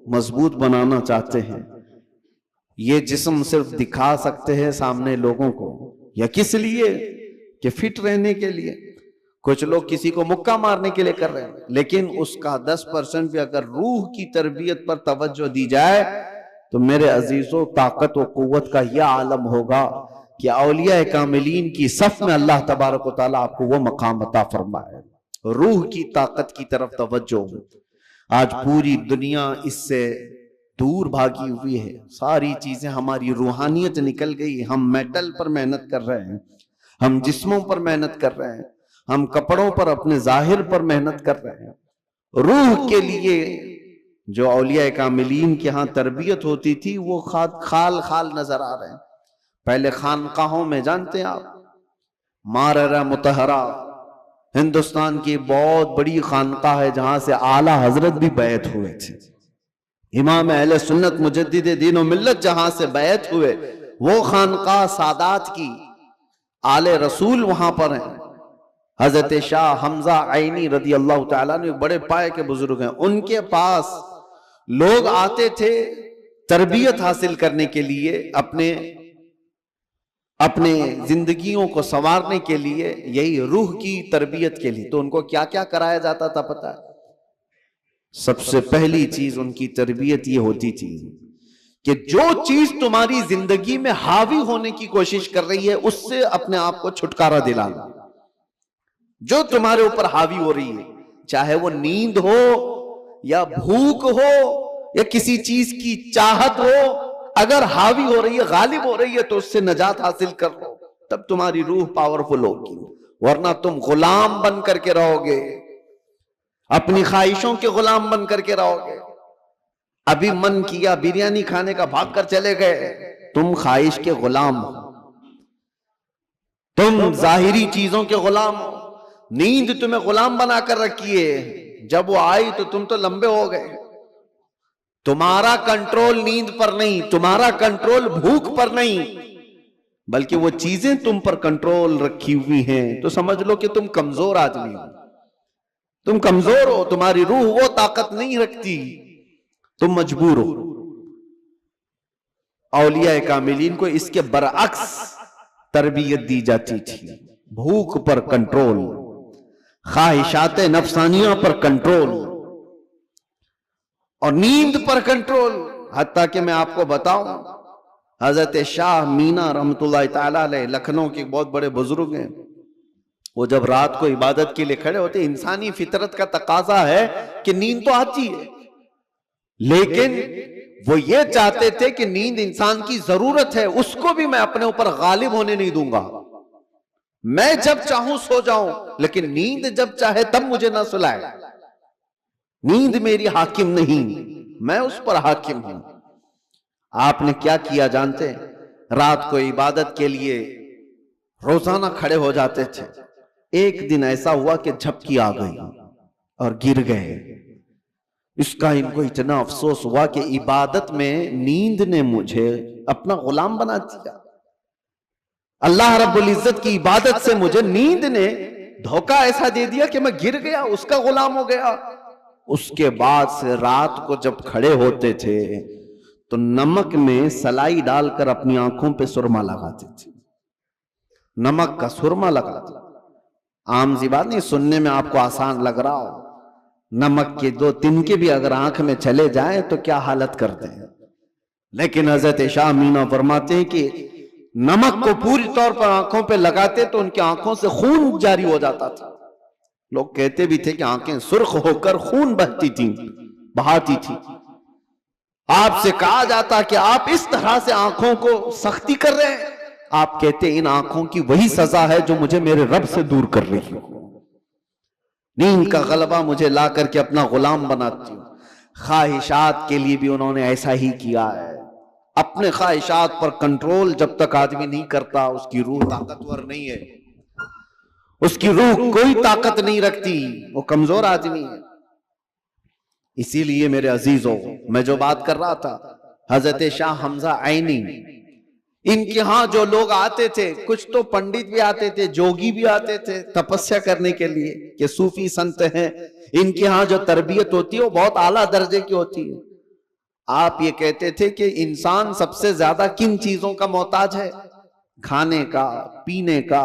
مضبوط بنانا چاہتے ہیں۔ یہ جسم صرف دکھا سکتے ہیں سامنے لوگوں کو، یا کس لیے؟ کہ فٹ رہنے کے لیے، کچھ لوگ کسی کو مکہ مارنے کے لیے کر رہے ہیں، لیکن اس کا 10% بھی اگر روح کی تربیت پر توجہ دی جائے تو میرے عزیزوں طاقت و قوت کا یہ عالم ہوگا کہ اولیاء کاملین کی صف میں اللہ تبارک و تعالیٰ آپ کو وہ مقام عطا فرمائے۔ روح کی طاقت کی طرف توجہ۔ آج پوری دنیا اس سے دور بھاگی ہوئی ہے، ساری چیزیں ہماری روحانیت نکل گئی، ہم میٹل پر محنت کر رہے ہیں، ہم جسموں پر محنت کر رہے ہیں، ہم کپڑوں پر اپنے ظاہر پر محنت کر رہے ہیں۔ روح کے لیے جو اولیاء کاملین کے ہاں تربیت ہوتی تھی وہ خال خال نظر آ رہے ہیں۔ پہلے خانقاہوں میں جانتے ہیں آپ، ماررہ مطہرہ ہندوستان کی بہت بڑی خانقاہ ہے جہاں سے اعلیٰ حضرت بھی بیعت ہوئے تھے، امام اہل سنت مجدد دین و ملت جہاں سے بیعت ہوئے، وہ خانقاہ سادات کی آل رسول وہاں پر ہیں۔ حضرت شاہ حمزہ عینی رضی اللہ تعالیٰ نے بڑے پائے کے بزرگ ہیں، ان کے پاس لوگ آتے تھے تربیت حاصل کرنے کے لیے، اپنے زندگیوں کو سنوارنے کے لیے، یہی روح کی تربیت کے لیے۔ تو ان کو کیا کیا کرایا جاتا تھا پتہ ہے؟ سب سے پہلی چیز ان کی تربیت یہ ہوتی تھی کہ جو چیز تمہاری زندگی میں حاوی ہونے کی کوشش کر رہی ہے اس سے اپنے آپ کو چھٹکارا دلانا۔ جو تمہارے اوپر حاوی ہو رہی ہے، چاہے وہ نیند ہو یا بھوک ہو یا کسی چیز کی چاہت ہو، اگر حاوی ہو رہی ہے، غالب ہو رہی ہے تو اس سے نجات حاصل کر لو، تب تمہاری روح پاورفل ہوگی، ورنہ تم غلام بن کر کے رہو گے، اپنی خواہشوں کے غلام بن کر کے رہو گے۔ ابھی من کیا بریانی کھانے کا، بھاگ کر چلے گئے، تم خواہش کے غلام ہو، تم ظاہری چیزوں کے غلام ہو، نیند تمہیں غلام بنا کر رکھی ہے، جب وہ آئی تو تم تو لمبے ہو گئے۔ تمہارا کنٹرول نیند پر نہیں، تمہارا کنٹرول بھوک پر نہیں، بلکہ وہ چیزیں تم پر کنٹرول رکھی ہوئی ہیں، تو سمجھ لو کہ تم کمزور آدمی ہو، تم کمزور ہو، تمہاری روح وہ طاقت نہیں رکھتی، تم مجبور ہو۔ اولیاء کاملین کو اس کے برعکس تربیت دی جاتی تھی، بھوک پر کنٹرول، خواہشات نفسانیہ پر کنٹرول اور نیند پر کنٹرول۔ حتیٰ کہ میں آپ کو بتاؤں، حضرت شاہ مینا رحمت اللہ تعالیٰ علیہ لکھنؤ کے بہت بڑے بزرگ ہیں، وہ جب رات کو عبادت کے لیے کھڑے ہوتے، انسانی فطرت کا تقاضا ہے کہ نیند تو آتی ہے، لیکن وہ یہ چاہتے تھے کہ نیند انسان کی ضرورت ہے، اس کو بھی میں اپنے اوپر غالب ہونے نہیں دوں گا، میں جب چاہوں سو جاؤں، لیکن نیند جب چاہے تب مجھے نہ سلائے۔ نیند میری حاکم نہیں، میں اس پر حاکم ہوں۔ آپ نے کیا کیا جانتے ہیں؟ رات کو عبادت کے لیے روزانہ کھڑے ہو جاتے تھے۔ ایک دن ایسا ہوا کہ جھپکی آ گئی اور گر گئے۔ اس کا ان کو اتنا افسوس ہوا کہ عبادت میں نیند نے مجھے اپنا غلام بنا دیا، اللہ رب العزت کی عبادت سے مجھے نیند نے دھوکہ ایسا دے دیا کہ میں گر گیا، اس کا غلام ہو گیا۔ اس کے بعد سے رات کو جب کھڑے ہوتے تھے تو نمک میں سلائی ڈال کر اپنی آنکھوں پہ سرما لگاتے تھے، نمک کا سرما لگاتے۔ عام سی بات نہیں، سننے میں آپ کو آسان لگ رہا ہو، نمک کے 2 تنکے بھی اگر آنکھ میں چلے جائیں تو کیا حالت کرتے ہیں، لیکن حضرت شاہ مینا فرماتے ہیں کہ نمک کو پوری طور پر آنکھوں پہ لگاتے تو ان کی آنکھوں سے خون جاری ہو جاتا تھا۔ لوگ کہتے بھی تھے کہ آنکھیں سرخ ہو کر خون بہتی تھیں، بہاتی تھی۔ آپ سے کہا جاتا کہ آپ اس طرح سے آنکھوں کو سختی کر رہے ہیں، آپ کہتے ان آنکھوں کی وہی سزا ہے جو مجھے میرے رب سے دور کر رہی ہو، نیند کا غلبہ مجھے لا کر کے اپنا غلام بناتی ہوں۔ خواہشات کے لیے بھی انہوں نے ایسا ہی کیا ہے، اپنے خواہشات پر کنٹرول جب تک آدمی نہیں کرتا اس کی روح طاقتور نہیں ہے، اس کی روح کوئی طاقت نہیں رکھتی، وہ کمزور آدمی ہے۔ اسی لیے میرے عزیزوں، میں جو بات کر رہا تھا، حضرت شاہ حمزہ عینی، ان کے ہاں جو لوگ آتے تھے، کچھ تو پنڈت بھی آتے تھے، جوگی بھی آتے تھے تپسیا کرنے کے لیے کہ صوفی سنت ہیں، ان کے ہاں جو تربیت ہوتی ہے وہ بہت اعلیٰ درجے کی ہوتی ہے۔ آپ یہ کہتے تھے کہ انسان سب سے زیادہ کن چیزوں کا محتاج ہے؟ کھانے کا، پینے کا،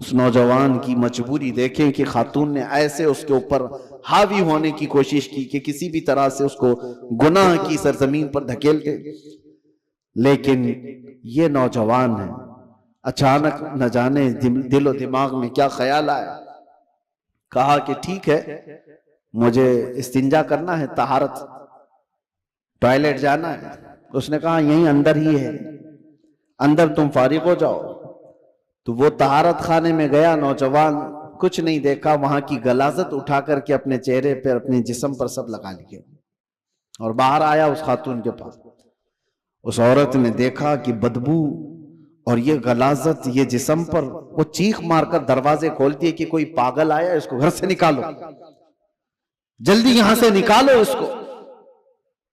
اس نوجوان کی مجبوری دیکھیں کہ خاتون نے ایسے اس کے اوپر حاوی ہونے کی کوشش کی کہ کسی بھی طرح سے اس کو گناہ کی سرزمین پر دھکیل دے، لیکن یہ نوجوان ہے، اچانک نہ جانے دل و دماغ میں کیا خیال آیا، کہا کہ ٹھیک ہے مجھے استنجا کرنا ہے، طہارت، ٹوائلٹ جانا ہے۔ اس نے کہا یہیں اندر ہی ہے، اندر تم فارغ ہو جاؤ۔ تو وہ طہارت خانے میں گیا، نوجوان کچھ نہیں دیکھا، وہاں کی غلاظت اٹھا کر کے اپنے چہرے پر اپنے جسم پر سب لگا لیے، اور باہر آیا اس خاتون کے پاس۔ اس عورت نے دیکھا کہ بدبو اور یہ غلاظت یہ جسم پر، وہ چیخ مار کر دروازے کھولتی ہے کہ کوئی پاگل آیا، اس کو گھر سے نکالو، جلدی یہاں سے نکالو اس کو۔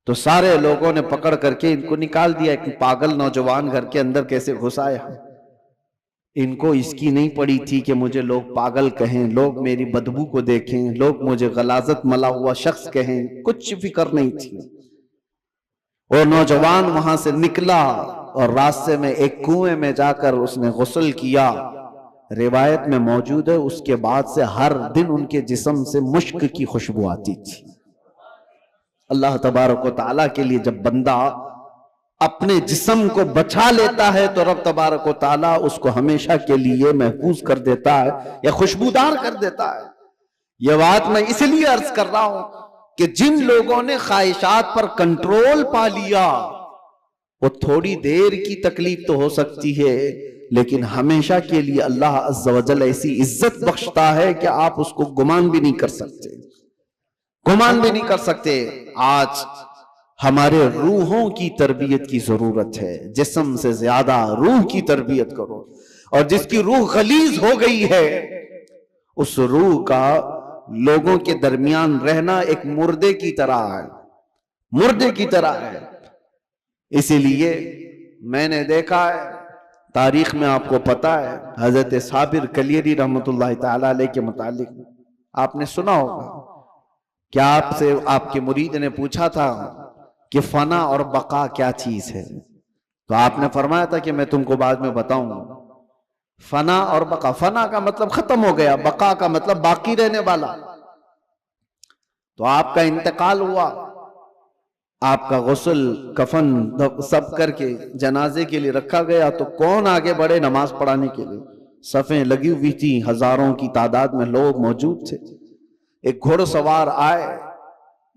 تو سارے لوگوں نے پکڑ کر کے ان کو نکال دیا کہ پاگل نوجوان گھر کے اندر کیسے گھس آیا۔ ان کو اس کی نہیں پڑی تھی کہ مجھے لوگ پاگل کہیں، لوگ میری بدبو کو دیکھیں، لوگ مجھے غلاظت ملا ہوا شخص کہیں، کچھ فکر نہیں تھی۔ اور نوجوان وہاں سے نکلا اور راستے میں ایک کنویں میں جا کر اس نے غسل کیا۔ روایت میں موجود ہے اس کے بعد سے ہر دن ان کے جسم سے مشک کی خوشبو آتی تھی۔ اللہ تبارک و تعالیٰ کے لیے جب بندہ اپنے جسم کو بچا لیتا ہے تو رب تبارک و تعالیٰ اس کو ہمیشہ کے لیے محفوظ کر دیتا ہے یا خوشبودار کر دیتا ہے۔ یہ بات میں اس لیے عرض کر رہا ہوں کہ جن لوگوں نے خواہشات پر کنٹرول پا لیا، وہ تھوڑی دیر کی تکلیف تو ہو سکتی ہے لیکن ہمیشہ کے لیے اللہ عز و جل ایسی عزت بخشتا ہے کہ آپ اس کو گمان بھی نہیں کر سکتے، گمان بھی نہیں کر سکتے۔ آج ہمارے روحوں کی تربیت کی ضرورت ہے، جسم سے زیادہ روح کی تربیت کرو، اور جس کی روح غلیظ ہو گئی ہے اس روح کا لوگوں کے درمیان رہنا ایک مردے کی طرح ہے، مردے کی طرح ہے۔ اسی لیے میں نے دیکھا ہے، تاریخ میں آپ کو پتا ہے، حضرت صابر کلیری رحمت اللہ تعالی علیہ کے متعلق آپ نے سنا ہوگا کہ آپ سے آپ کے مرید نے پوچھا تھا کہ فنا اور بقا کیا چیز ہے، تو آپ نے فرمایا تھا کہ میں تم کو بعد میں بتاؤں گا۔ فنا اور بقا، فنا کا مطلب ختم ہو گیا، بقا کا مطلب باقی رہنے والا۔ تو آپ کا انتقال ہوا، آپ کا غسل کفن سب کر کے جنازے کے لیے رکھا گیا، تو کون آگے بڑھے نماز پڑھانے کے لیے؟ صفیں لگی ہوئی تھی، ہزاروں کی تعداد میں لوگ موجود تھے۔ ایک گھوڑ سوار آئے،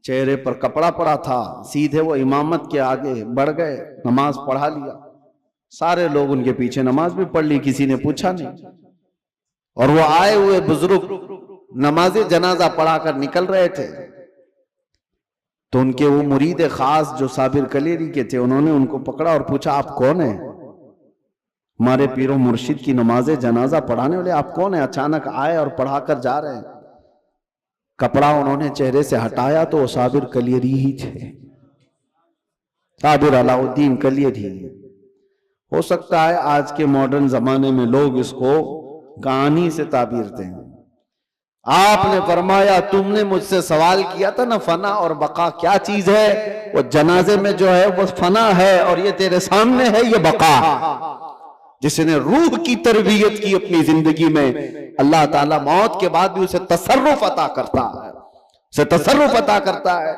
چہرے پر کپڑا پڑا تھا، سیدھے وہ امامت کے آگے بڑھ گئے، نماز پڑھا لیا، سارے لوگ ان کے پیچھے نماز بھی پڑھ لی، کسی نے پوچھا نہیں۔ اور وہ آئے ہوئے بزرگ نماز جنازہ پڑھا کر نکل رہے تھے، تو ان کے وہ مرید خاص جو صابر کلیری کے تھے، انہوں نے ان کو پکڑا اور پوچھا آپ کون ہیں؟ ہمارے پیر و مرشد کی نماز جنازہ پڑھانے والے آپ کون ہیں؟ اچانک آئے اور پڑھا کر جا رہے ہیں۔ کپڑا انہوں نے چہرے سے ہٹایا تو وہ صابر کلیری ہی تھے، صابر علاء الدین کلیری۔ ہو سکتا ہے آج کے ماڈرن زمانے میں لوگ اس کو کہانی سے تعبیر دیں۔ آپ نے فرمایا تم نے مجھ سے سوال کیا تھا نا فنا اور بقا کیا چیز ہے، وہ جنازے میں جو ہے وہ فنا ہے، اور یہ تیرے سامنے ہے یہ بقا۔ جس نے روح کی تربیت کی اپنی زندگی میں، اللہ تعالیٰ موت کے بعد بھی اسے تصرف عطا کرتا ہے، اسے تصرف عطا کرتا ہے۔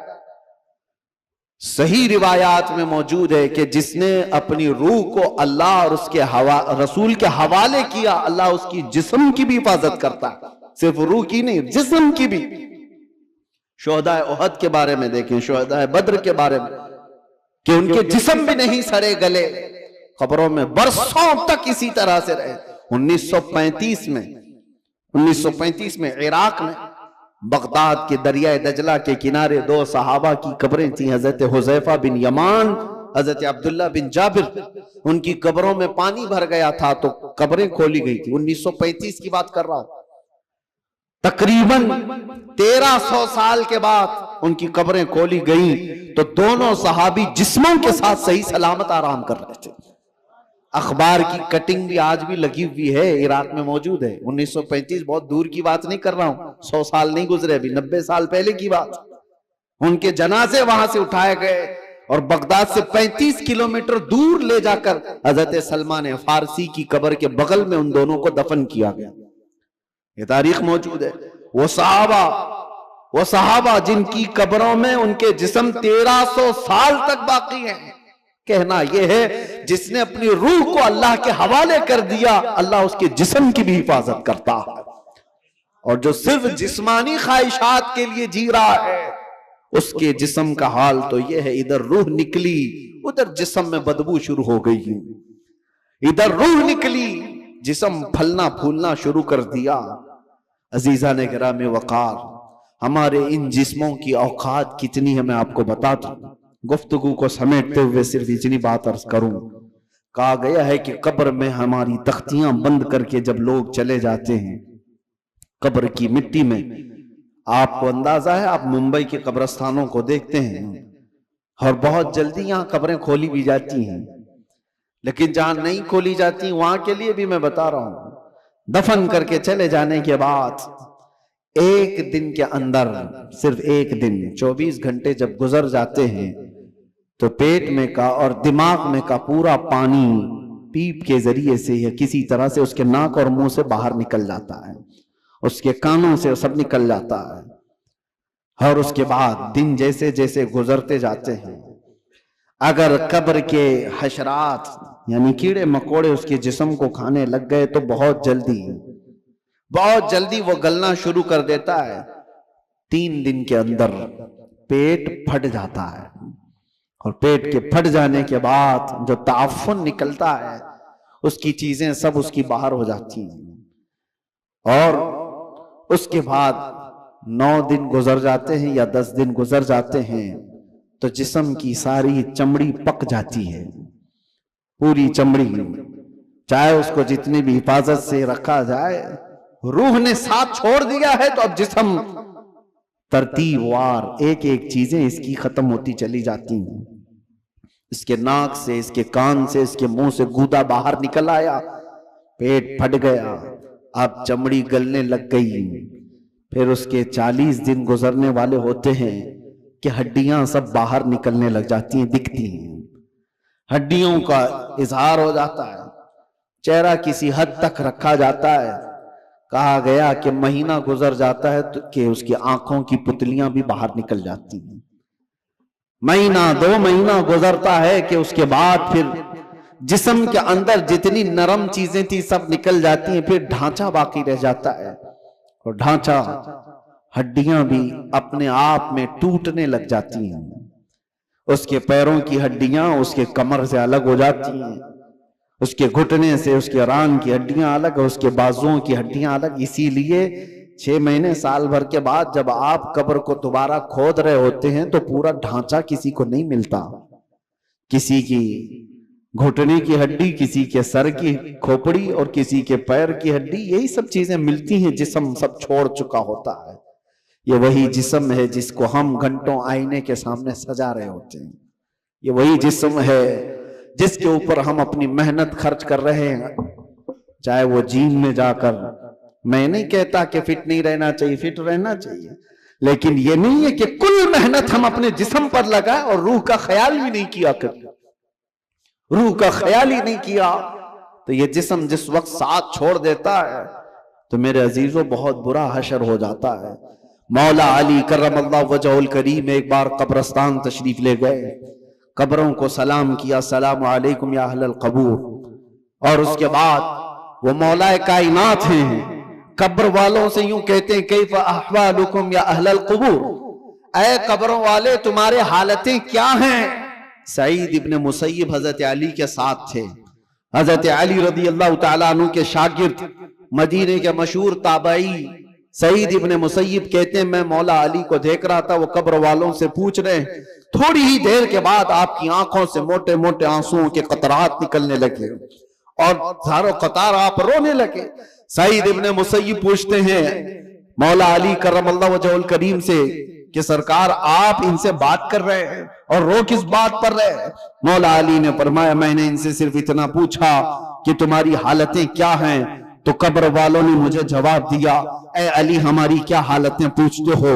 صحیح روایات میں موجود ہے کہ جس نے اپنی روح کو اللہ اور اس کے رسول کے حوالے کیا، اللہ اس کی جسم کی بھی حفاظت کرتا ہے، صرف روح کی نہیں، جسم کی بھی۔ شہداء احد کے بارے میں دیکھیں، شہداء بدر کے بارے میں، کہ ان کے جسم بھی نہیں سڑے گلے، قبروں میں برسوں تک اسی طرح سے رہے۔ 1935 میں عراق میں بغداد کے دریائے دجلہ کے کنارے دو صحابہ کی قبریں تھیں، حضرت حذیفہ بن یمان، حضرت عبداللہ بن جابر۔ ان کی قبروں میں پانی بھر گیا تھا تو قبریں کھولی گئی تھی۔ 1935 کی بات کر رہا ہوں، تقریباً 1300 سال کے بعد ان کی قبریں کھولی گئیں تو دونوں صحابی جسموں کے ساتھ صحیح سلامت آرام کر رہے تھے۔ اخبار کی کٹنگ بھی آج بھی لگی ہوئی ہے، عراق میں موجود ہے۔ 1935 بہت دور کی بات نہیں کر رہا ہوں، 100 سال نہیں گزرے، ابھی 90 سال پہلے کی بات۔ ان کے جنازے وہاں سے اٹھائے گئے اور بغداد سے 35 کلومیٹر دور لے جا کر حضرت سلمان فارسی کی قبر کے بغل میں ان دونوں کو دفن کیا گیا. یہ تاریخ موجود ہے. وہ صحابہ جن کی قبروں میں ان کے جسم 1300 سال تک باقی ہیں. کہنا یہ ہے جس نے اپنی روح کو اللہ کے حوالے کر دیا اللہ اس کے جسم کی بھی حفاظت کرتا ہے. اور جو صرف جسمانی خواہشات کے لیے جی رہا ہے اس کے جسم کا حال تو یہ ہے، ادھر روح نکلی ادھر جسم میں بدبو شروع ہو گئی، ادھر روح نکلی جسم پھلنا پھولنا شروع کر دیا. عزیزان گرامی وقار، ہمارے ان جسموں کی اوقات کتنی ہے میں آپ کو بتا دوں. گفتگو کو سمیٹتے ہوئے صرف اتنی بات عرض کروں. کہا گیا ہے کہ قبر میں ہماری تختیاں بند کر کے جب لوگ چلے جاتے ہیں قبر کی مٹی میں، آپ کو اندازہ ہے، آپ ممبئی کے قبرستانوں کو دیکھتے ہیں اور بہت جلدی یہاں قبریں کھولی بھی جاتی ہیں، لیکن جہاں نہیں کھولی جاتی وہاں کے لیے بھی میں بتا رہا ہوں، دفن کر کے چلے جانے کے بعد ایک دن کے اندر، صرف ایک دن 24 گھنٹے جب گزر جاتے ہیں تو پیٹ میں کا اور دماغ میں کا پورا پانی پیپ کے ذریعے سے یا کسی طرح سے اس کے ناک اور منہ سے باہر نکل جاتا ہے، اس کے کانوں سے سب نکل جاتا ہے. اور اس کے بعد دن جیسے جیسے گزرتے جاتے ہیں اگر قبر کے حشرات یعنی کیڑے مکوڑے اس کے جسم کو کھانے لگ گئے تو بہت جلدی وہ گلنا شروع کر دیتا ہے. 3 دن کے اندر پیٹ پھٹ جاتا ہے اور پیٹ کے پھٹ جانے کے بعد جو تعفن نکلتا ہے اس کی چیزیں سب اس کی باہر ہو جاتی ہیں. اور اس کے بعد 9 دن گزر جاتے ہیں یا 10 دن گزر جاتے ہیں تو جسم کی ساری چمڑی پک جاتی ہے، پوری چمڑی، چاہے اس کو جتنی بھی حفاظت سے رکھا جائے، روح نے ساتھ چھوڑ دیا ہے تو اب جسم ترتیب وار ایک ایک چیزیں اس کی ختم ہوتی چلی جاتی ہیں. اس کے ناک سے، اس کے کان سے، اس کے منہ سے گودا باہر نکل آیا، پیٹ پھٹ گیا، اب چمڑی گلنے لگ گئی. پھر اس کے 40 دن گزرنے والے ہوتے ہیں کہ ہڈیاں سب باہر نکلنے لگ جاتی ہیں، دکھتی ہیں، ہڈیوں کا اظہار ہو جاتا ہے، چہرہ کسی حد تک رکھا جاتا ہے. کہا گیا کہ مہینہ گزر جاتا ہے تو کہ اس کی آنکھوں کی پتلیاں بھی باہر نکل جاتی ہیں. مہینہ 2 مہینہ گزرتا ہے کہ اس کے بعد پھر جسم کے اندر جتنی نرم چیزیں تھی سب نکل جاتی ہیں، پھر ڈھانچہ باقی رہ جاتا ہے. اور ڈھانچہ، ہڈیاں بھی اپنے آپ میں ٹوٹنے لگ جاتی ہیں. اس کے پیروں کی ہڈیاں اس کے کمر سے الگ ہو جاتی ہیں، اس کے گھٹنے سے اس کے ران کی ہڈیاں الگ، اس کے بازوؤں کی ہڈیاں الگ. اسی لیے 6 مہینے سال بھر کے بعد جب آپ قبر کو دوبارہ کھود رہے ہوتے ہیں تو پورا ڈھانچہ کسی کو نہیں ملتا. کسی کی گھٹنے کی ہڈی، کسی کے سر کی کھوپڑی اور کسی کے پیر کی ہڈی، یہی سب چیزیں ملتی ہیں. جسم سب چھوڑ چکا ہوتا ہے. یہ وہی جسم ہے جس کو ہم گھنٹوں آئینے کے سامنے سجا رہے ہوتے ہیں. یہ وہی جسم ہے جس کے اوپر ہم اپنی محنت خرچ کر رہے ہیں. چاہے وہ جیم میں جا کر، میں نہیں کہتا کہ فٹ نہیں رہنا چاہیے، فٹ رہنا چاہیے، لیکن یہ نہیں ہے کہ کل محنت ہم اپنے جسم پر لگائیں اور روح کا خیال بھی نہیں کیا کریں. روح کا خیال ہی نہیں کیا تو یہ جسم جس وقت ساتھ چھوڑ دیتا ہے تو میرے عزیزوں بہت برا حشر ہو جاتا ہے. مولا علی کرم اللہ وجہہ الکریم ایک بار قبرستان تشریف لے گئے، قبروں کو سلام کیا، السلام علیکم یا اہل القبور. اور اس کے بعد وہ مولا کائنات ہیں، قبر والوں سے یوں کہتے ہیں کیف احوالکم یا اہل القبور، اے قبروں والے تمہارے حالتیں کیا ہیں. سعید ابن مسیب حضرت علی کے ساتھ تھے. حضرت علی رضی اللہ تعالیٰ عنہ کے شاگرد، مدینے کے مشہور تابعی سعید ابن مسیب کہتے ہیں میں مولا علی کو دیکھ رہا تھا، وہ قبر والوں سے پوچھ رہے ہیں. تھوڑی ہی دیر کے بعد آپ کی آنکھوں سے موٹے موٹے آنسوؤں کے قطرات نکلنے لگے اور دھارو قطار آپ رونے لگے. سعید ابن مسیب پوچھتے ہیں مولا علی کرم اللہ وجہہ الکریم سے کہ سرکار آپ ان سے بات کر رہے ہیں اور رو کس بات پر رہے ہیں؟ مولا علی نے فرمایا میں نے ان سے صرف اتنا پوچھا کہ تمہاری حالتیں کیا ہیں. تو قبر والوں نے مجھے جواب دیا، اے علی ہماری کیا حالتیں پوچھتے ہو؟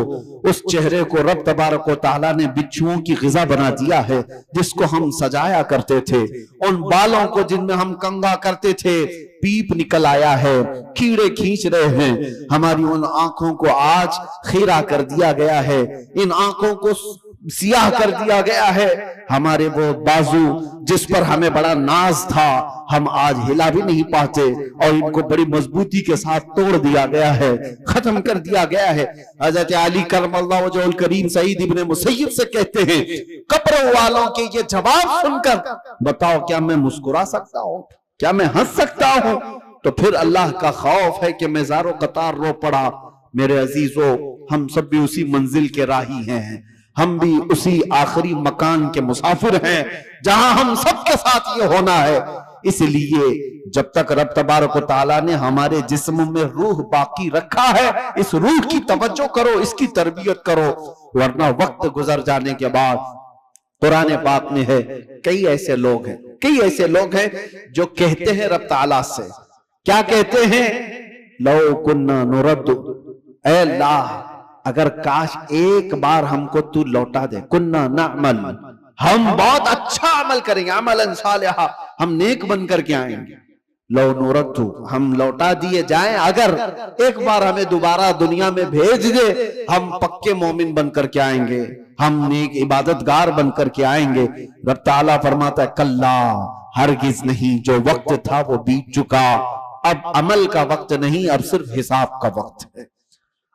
اس چہرے کو رب تبارک و تعالیٰ نے بچھوؤں کی غذا بنا دیا ہے جس کو ہم سجایا کرتے تھے، ان بالوں کو جن میں ہم کنگا کرتے تھے پیپ نکل آیا ہے، کیڑے کھینچ رہے ہیں، ہماری ان آنکھوں کو آج خیرہ کر دیا گیا ہے، ان آنکھوں کو سیاہ کر دیا گیا ہے، ہمارے وہ بازو جس پر ہمیں بڑا ناز تھا ہم آج ہلا بھی نہیں پاتے، اور ان کو بڑی مضبوطی کے ساتھ توڑ دیا گیا ہے، ختم کر دیا گیا ہے۔ حضرت علی کرم اللہ وجہہ الکریم سعید ابن مسیب سے کہتے ہیں قبر والوں کے یہ جواب سن کر بتاؤ کیا میں مسکرا سکتا ہوں، کیا میں ہنس سکتا ہوں؟ تو پھر اللہ کا خوف ہے کہ میں زارو قطار رو پڑا۔ میرے عزیزو، ہم سب بھی اسی منزل کے راہی ہیں، ہم بھی اسی آخری مکان کے مسافر ہیں جہاں ہم سب کے ساتھ یہ ہونا ہے۔ اس لیے جب تک رب تبارک و تعالیٰ نے ہمارے جسم میں روح باقی رکھا ہے، اس روح کی توجہ کرو، اس کی تربیت کرو، ورنہ وقت گزر جانے کے بعد قرآن پاک میں ہے کئی ایسے لوگ ہیں جو کہتے ہیں رب تعالیٰ سے، کیا کہتے ہیں؟ لو کننا نرد، اے اللہ اگر کاش ایک بار ہم کو تو لوٹا دے، کننا نعمل، ہم بہت اچھا عمل کریں گے، عملا صالحا، ہم نیک بن کر کے آئیں گے، لو نورد، ہم لوٹا دیے جائیں، اگر ایک بار ہمیں دوبارہ دنیا میں بھیج دے ہم پکے مومن بن کر کے آئیں گے، ہم نیک عبادتگار بن کر کے آئیں گے۔ رب تعالیٰ فرماتا ہے کلا، ہرگز نہیں، جو وقت تھا وہ بیت چکا، اب عمل کا وقت نہیں، اب صرف حساب کا وقت ہے،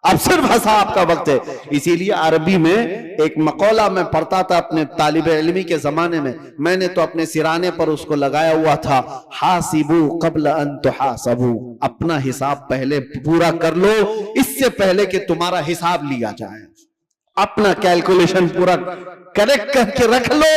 اب صرف حساب کا وقت ہے۔ اسی لیے عربی میں ایک مقولہ میں پڑھتا تھا اپنے طالب علمی کے زمانے میں نے تو اپنے سرانے پر اس کو لگایا ہوا تھا، حاسبو قبل ان تحاسبو، اپنا حساب پہلے پورا کر لو اس سے پہلے کہ تمہارا حساب لیا جائے، اپنا کیلکولیشن پورا کریکٹ کر کے رکھ لو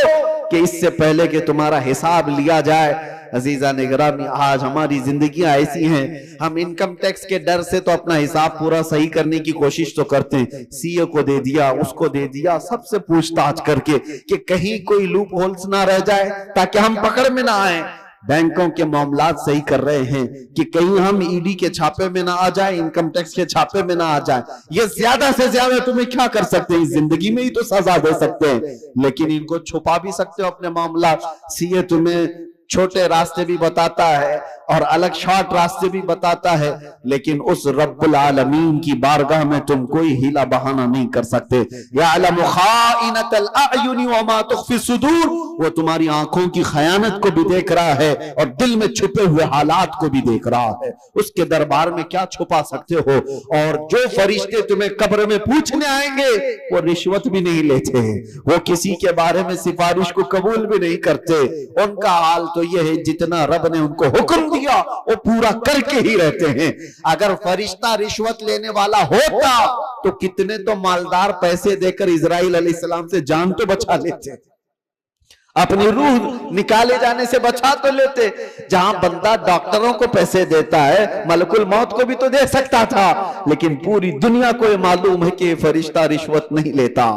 کہ اس سے پہلے کہ تمہارا حساب لیا جائے۔ عزیزان گرامی، آج ہماری زندگیاں ایسی ہیں، ہم انکم ٹیکس کے ڈر سے تو اپنا حساب پورا صحیح کرنے کی کوشش تو کرتے ہیں، سی اے کو دے دیا، اس کو دے دیا، سب سے پوچھ تاچھ کر کے کہ کہیں کوئی لوپ ہولز نہ رہ جائے تاکہ ہم پکڑ میں نہ آئیں۔ بینکوں کے معاملات صحیح کر رہے ہیں کہ کہیں ہم ای ڈی کے چھاپے میں نہ آ جائیں، انکم ٹیکس کے چھاپے میں نہ آ جائیں۔ یہ زیادہ سے زیادہ تمہیں کیا کر سکتے ہیں، زندگی میں ہی تو سزا دے سکتے ہیں، لیکن ان کو چھپا بھی سکتے ہو اپنے معاملات۔ سی اے تمہیں چھوٹے راستے بھی بتاتا ہے اور الگ شارٹ راستے بھی بتاتا ہے، لیکن اس رب العالمین کی بارگاہ میں تم کوئی ہیلا بہانہ نہیں کر سکتے۔ یعلم خائنۃ الاعین وما تخفی الصدور، وہ تمہاری آنکھوں کی خیانت کو بھی دیکھ رہا ہے اور دل میں چھپے ہوئے حالات کو بھی دیکھ رہا ہے، اس کے دربار میں کیا چھپا سکتے ہو؟ اور جو فرشتے تمہیں قبر میں پوچھنے آئیں گے وہ رشوت بھی نہیں لیتے ہیں، وہ کسی کے بارے میں سفارش کو قبول بھی نہیں کرتے، ان کا حال تو یہ ہے جتنا رب نے ان کو حکم دیا وہ پورا کر کے ہی رہتے ہیں۔ اگر فرشتہ رشوت لینے والا ہوتا تو کتنے تو مالدار پیسے دے کر اسرائیل علیہ السلام سے جان تو بچا لیتے، اپنی روح نکالے جانے سے بچا تو لیتے۔ جہاں بندہ ڈاکٹروں کو پیسے دیتا ہے، ملک الموت کو بھی تو دے سکتا تھا، لیکن پوری دنیا کو یہ معلوم ہے کہ یہ فرشتہ رشوت نہیں لیتا،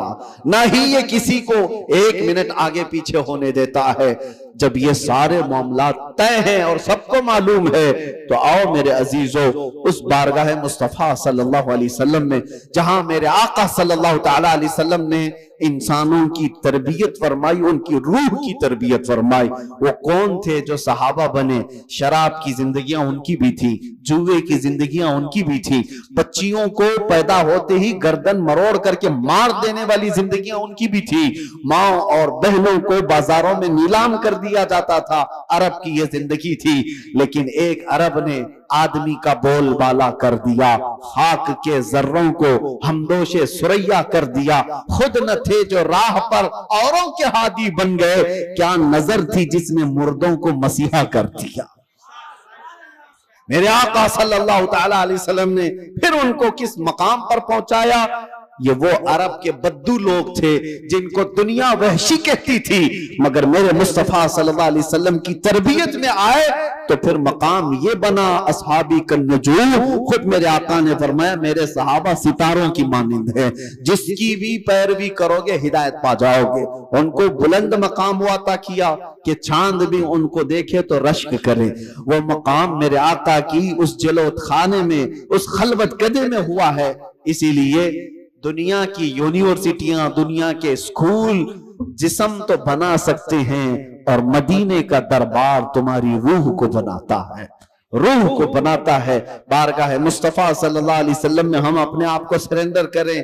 نہ ہی یہ کسی کو ایک منٹ آگے پیچھے ہونے دیتا ہے۔ جب یہ سارے معاملات طے ہیں اور سب کو معلوم ہے تو آؤ میرے عزیزو اس بارگاہ مصطفیٰ صلی اللہ علیہ وسلم میں، جہاں میرے آقا صلی اللہ تعالیٰ علیہ وسلم نے انسانوں کی تربیت فرمائی، ان کی روح کی تربیت فرمائی۔ وہ کون تھے جو صحابہ بنے؟ شراب کی زندگیاں ان کی بھی تھی، جوے کی زندگیاں ان کی بھی تھی، بچیوں کو پیدا ہوتے ہی گردن مروڑ کر کے مار دینے والی زندگیاں ان کی بھی تھی، ماں اور بہنوں کو بازاروں میں نیلام کر دیا جاتا تھا، عرب کی یہ زندگی تھی۔ لیکن ایک عرب نے آدمی کا بول بالا کر دیا، خاک کے ذروں کو ہمدوش سریا کر دیا، خود نہ تھے جو راہ پر اوروں کے ہادی بن گئے، کیا نظر تھی جس نے مردوں کو مسیحا کر دیا۔ میرے آقا صلی اللہ تعالیٰ علیہ وسلم نے پھر ان کو کس مقام پر پہنچایا؟ یہ وہ عرب کے بدو لوگ تھے جن کو دنیا وحشی کہتی تھی، مگر میرے مصطفیٰ صلی اللہ علیہ وسلم کی تربیت میں آئے تو پھر مقام یہ بنا اصحابی کالنجوم۔ خود میرے آقا نے فرمایا میرے صحابہ ستاروں کی مانند ہے، جس کی بھی پیروی کرو گے ہدایت پا جاؤ گے۔ ان کو بلند مقام ہوا عطا کیا کہ چاند بھی ان کو دیکھے تو رشک کرے۔ وہ مقام میرے آقا کی اس جلوت خانے میں، اس خلوت کدے میں ہوا ہے۔ اسی لیے دنیا کی یونیورسٹیاں، دنیا کے اسکول جسم تو بنا سکتے ہیں، اور مدینے کا دربار تمہاری روح کو بناتا ہے، روح کو بناتا ہے۔ بارگاہ مصطفیٰ صلی اللہ علیہ وسلم میں ہم اپنے آپ کو سرنڈر کریں،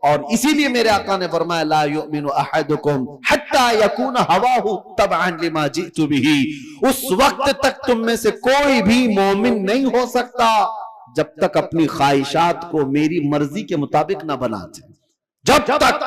اور اسی لیے میرے آقا نے فرمایا لا یؤمن احدکم حتی یکون ہواہ تبعا لما جئت بہ۔ اس وقت تک تم میں سے کوئی بھی مومن نہیں ہو سکتا جب تک اپنی خواہشات کو میری مرضی کے مطابق نہ بناتے۔ جب تک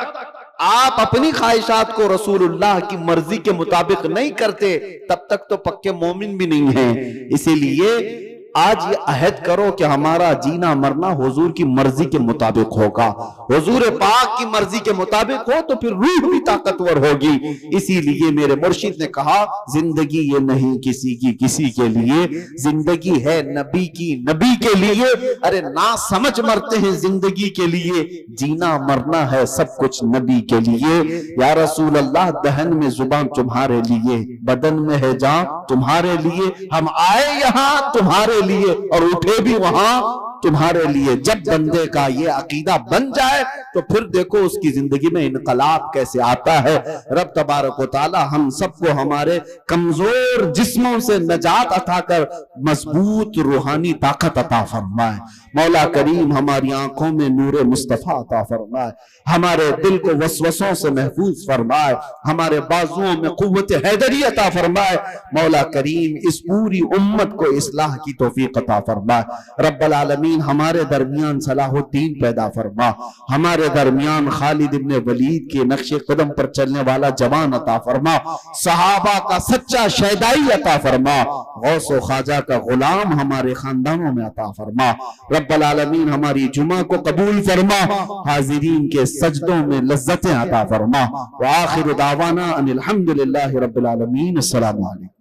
آپ اپنی خواہشات کو رسول اللہ کی مرضی کے مطابق نہیں کرتے تب تک تو پکے مومن بھی نہیں ہیں۔ اسی لیے آج یہ عہد کرو کہ ہمارا جینا مرنا حضور کی مرضی کے مطابق ہوگا۔ حضور پاک کی مرضی کے مطابق ہو تو پھر روح بھی طاقتور ہوگی۔ اسی لیے میرے مرشد نے کہا زندگی یہ نہیں کسی کی کسی کے لیے، زندگی ہے نبی کی نبی کے لیے۔ ارے نہ سمجھ مرتے ہیں زندگی کے لیے، جینا مرنا ہے سب کچھ نبی کے لیے۔ یا رسول اللہ دہن میں زبان تمہارے لیے، بدن میں ہے جان تمہارے لیے، ہم آئے یہاں تمہارے لیے اور اٹھے بھی وہاں تمہارے لیے۔ جب بندے کا یہ عقیدہ بن جائے تو پھر دیکھو اس کی زندگی میں انقلاب کیسے آتا ہے۔ رب تبارک و تعالی ہم سب کو ہمارے کمزور جسموں سے نجات عطا کر مضبوط روحانی طاقت عطا فرمائے۔ مولا کریم ہماری آنکھوں میں نور مصطفیٰ عطا فرمائے، ہمارے دل کو وسوسوں سے محفوظ فرمائے، ہمارے بازوؤں میں قوت حیدری عطا فرمائے۔ مولا کریم اس پوری امت کو اصلاح کی توفیق عطا فرمائے۔ رب العالمین ہمارے درمیان صلاح الدین پیدا فرما، ہمارے درمیان خالد ابن ولید کے نقش قدم پر چلنے والا جوان عطا فرما، صحابہ کا سچا شیدائی عطا فرما، غوث و خواجہ کا غلام ہمارے خاندانوں میں عطا فرما۔ رب العالمین ہماری جمعہ کو قبول فرما، حاضرین کے سجدوں میں لذتیں عطا فرما۔ وآخر دعوانا ان الحمدللہ رب العالمین۔ السلام علیکم۔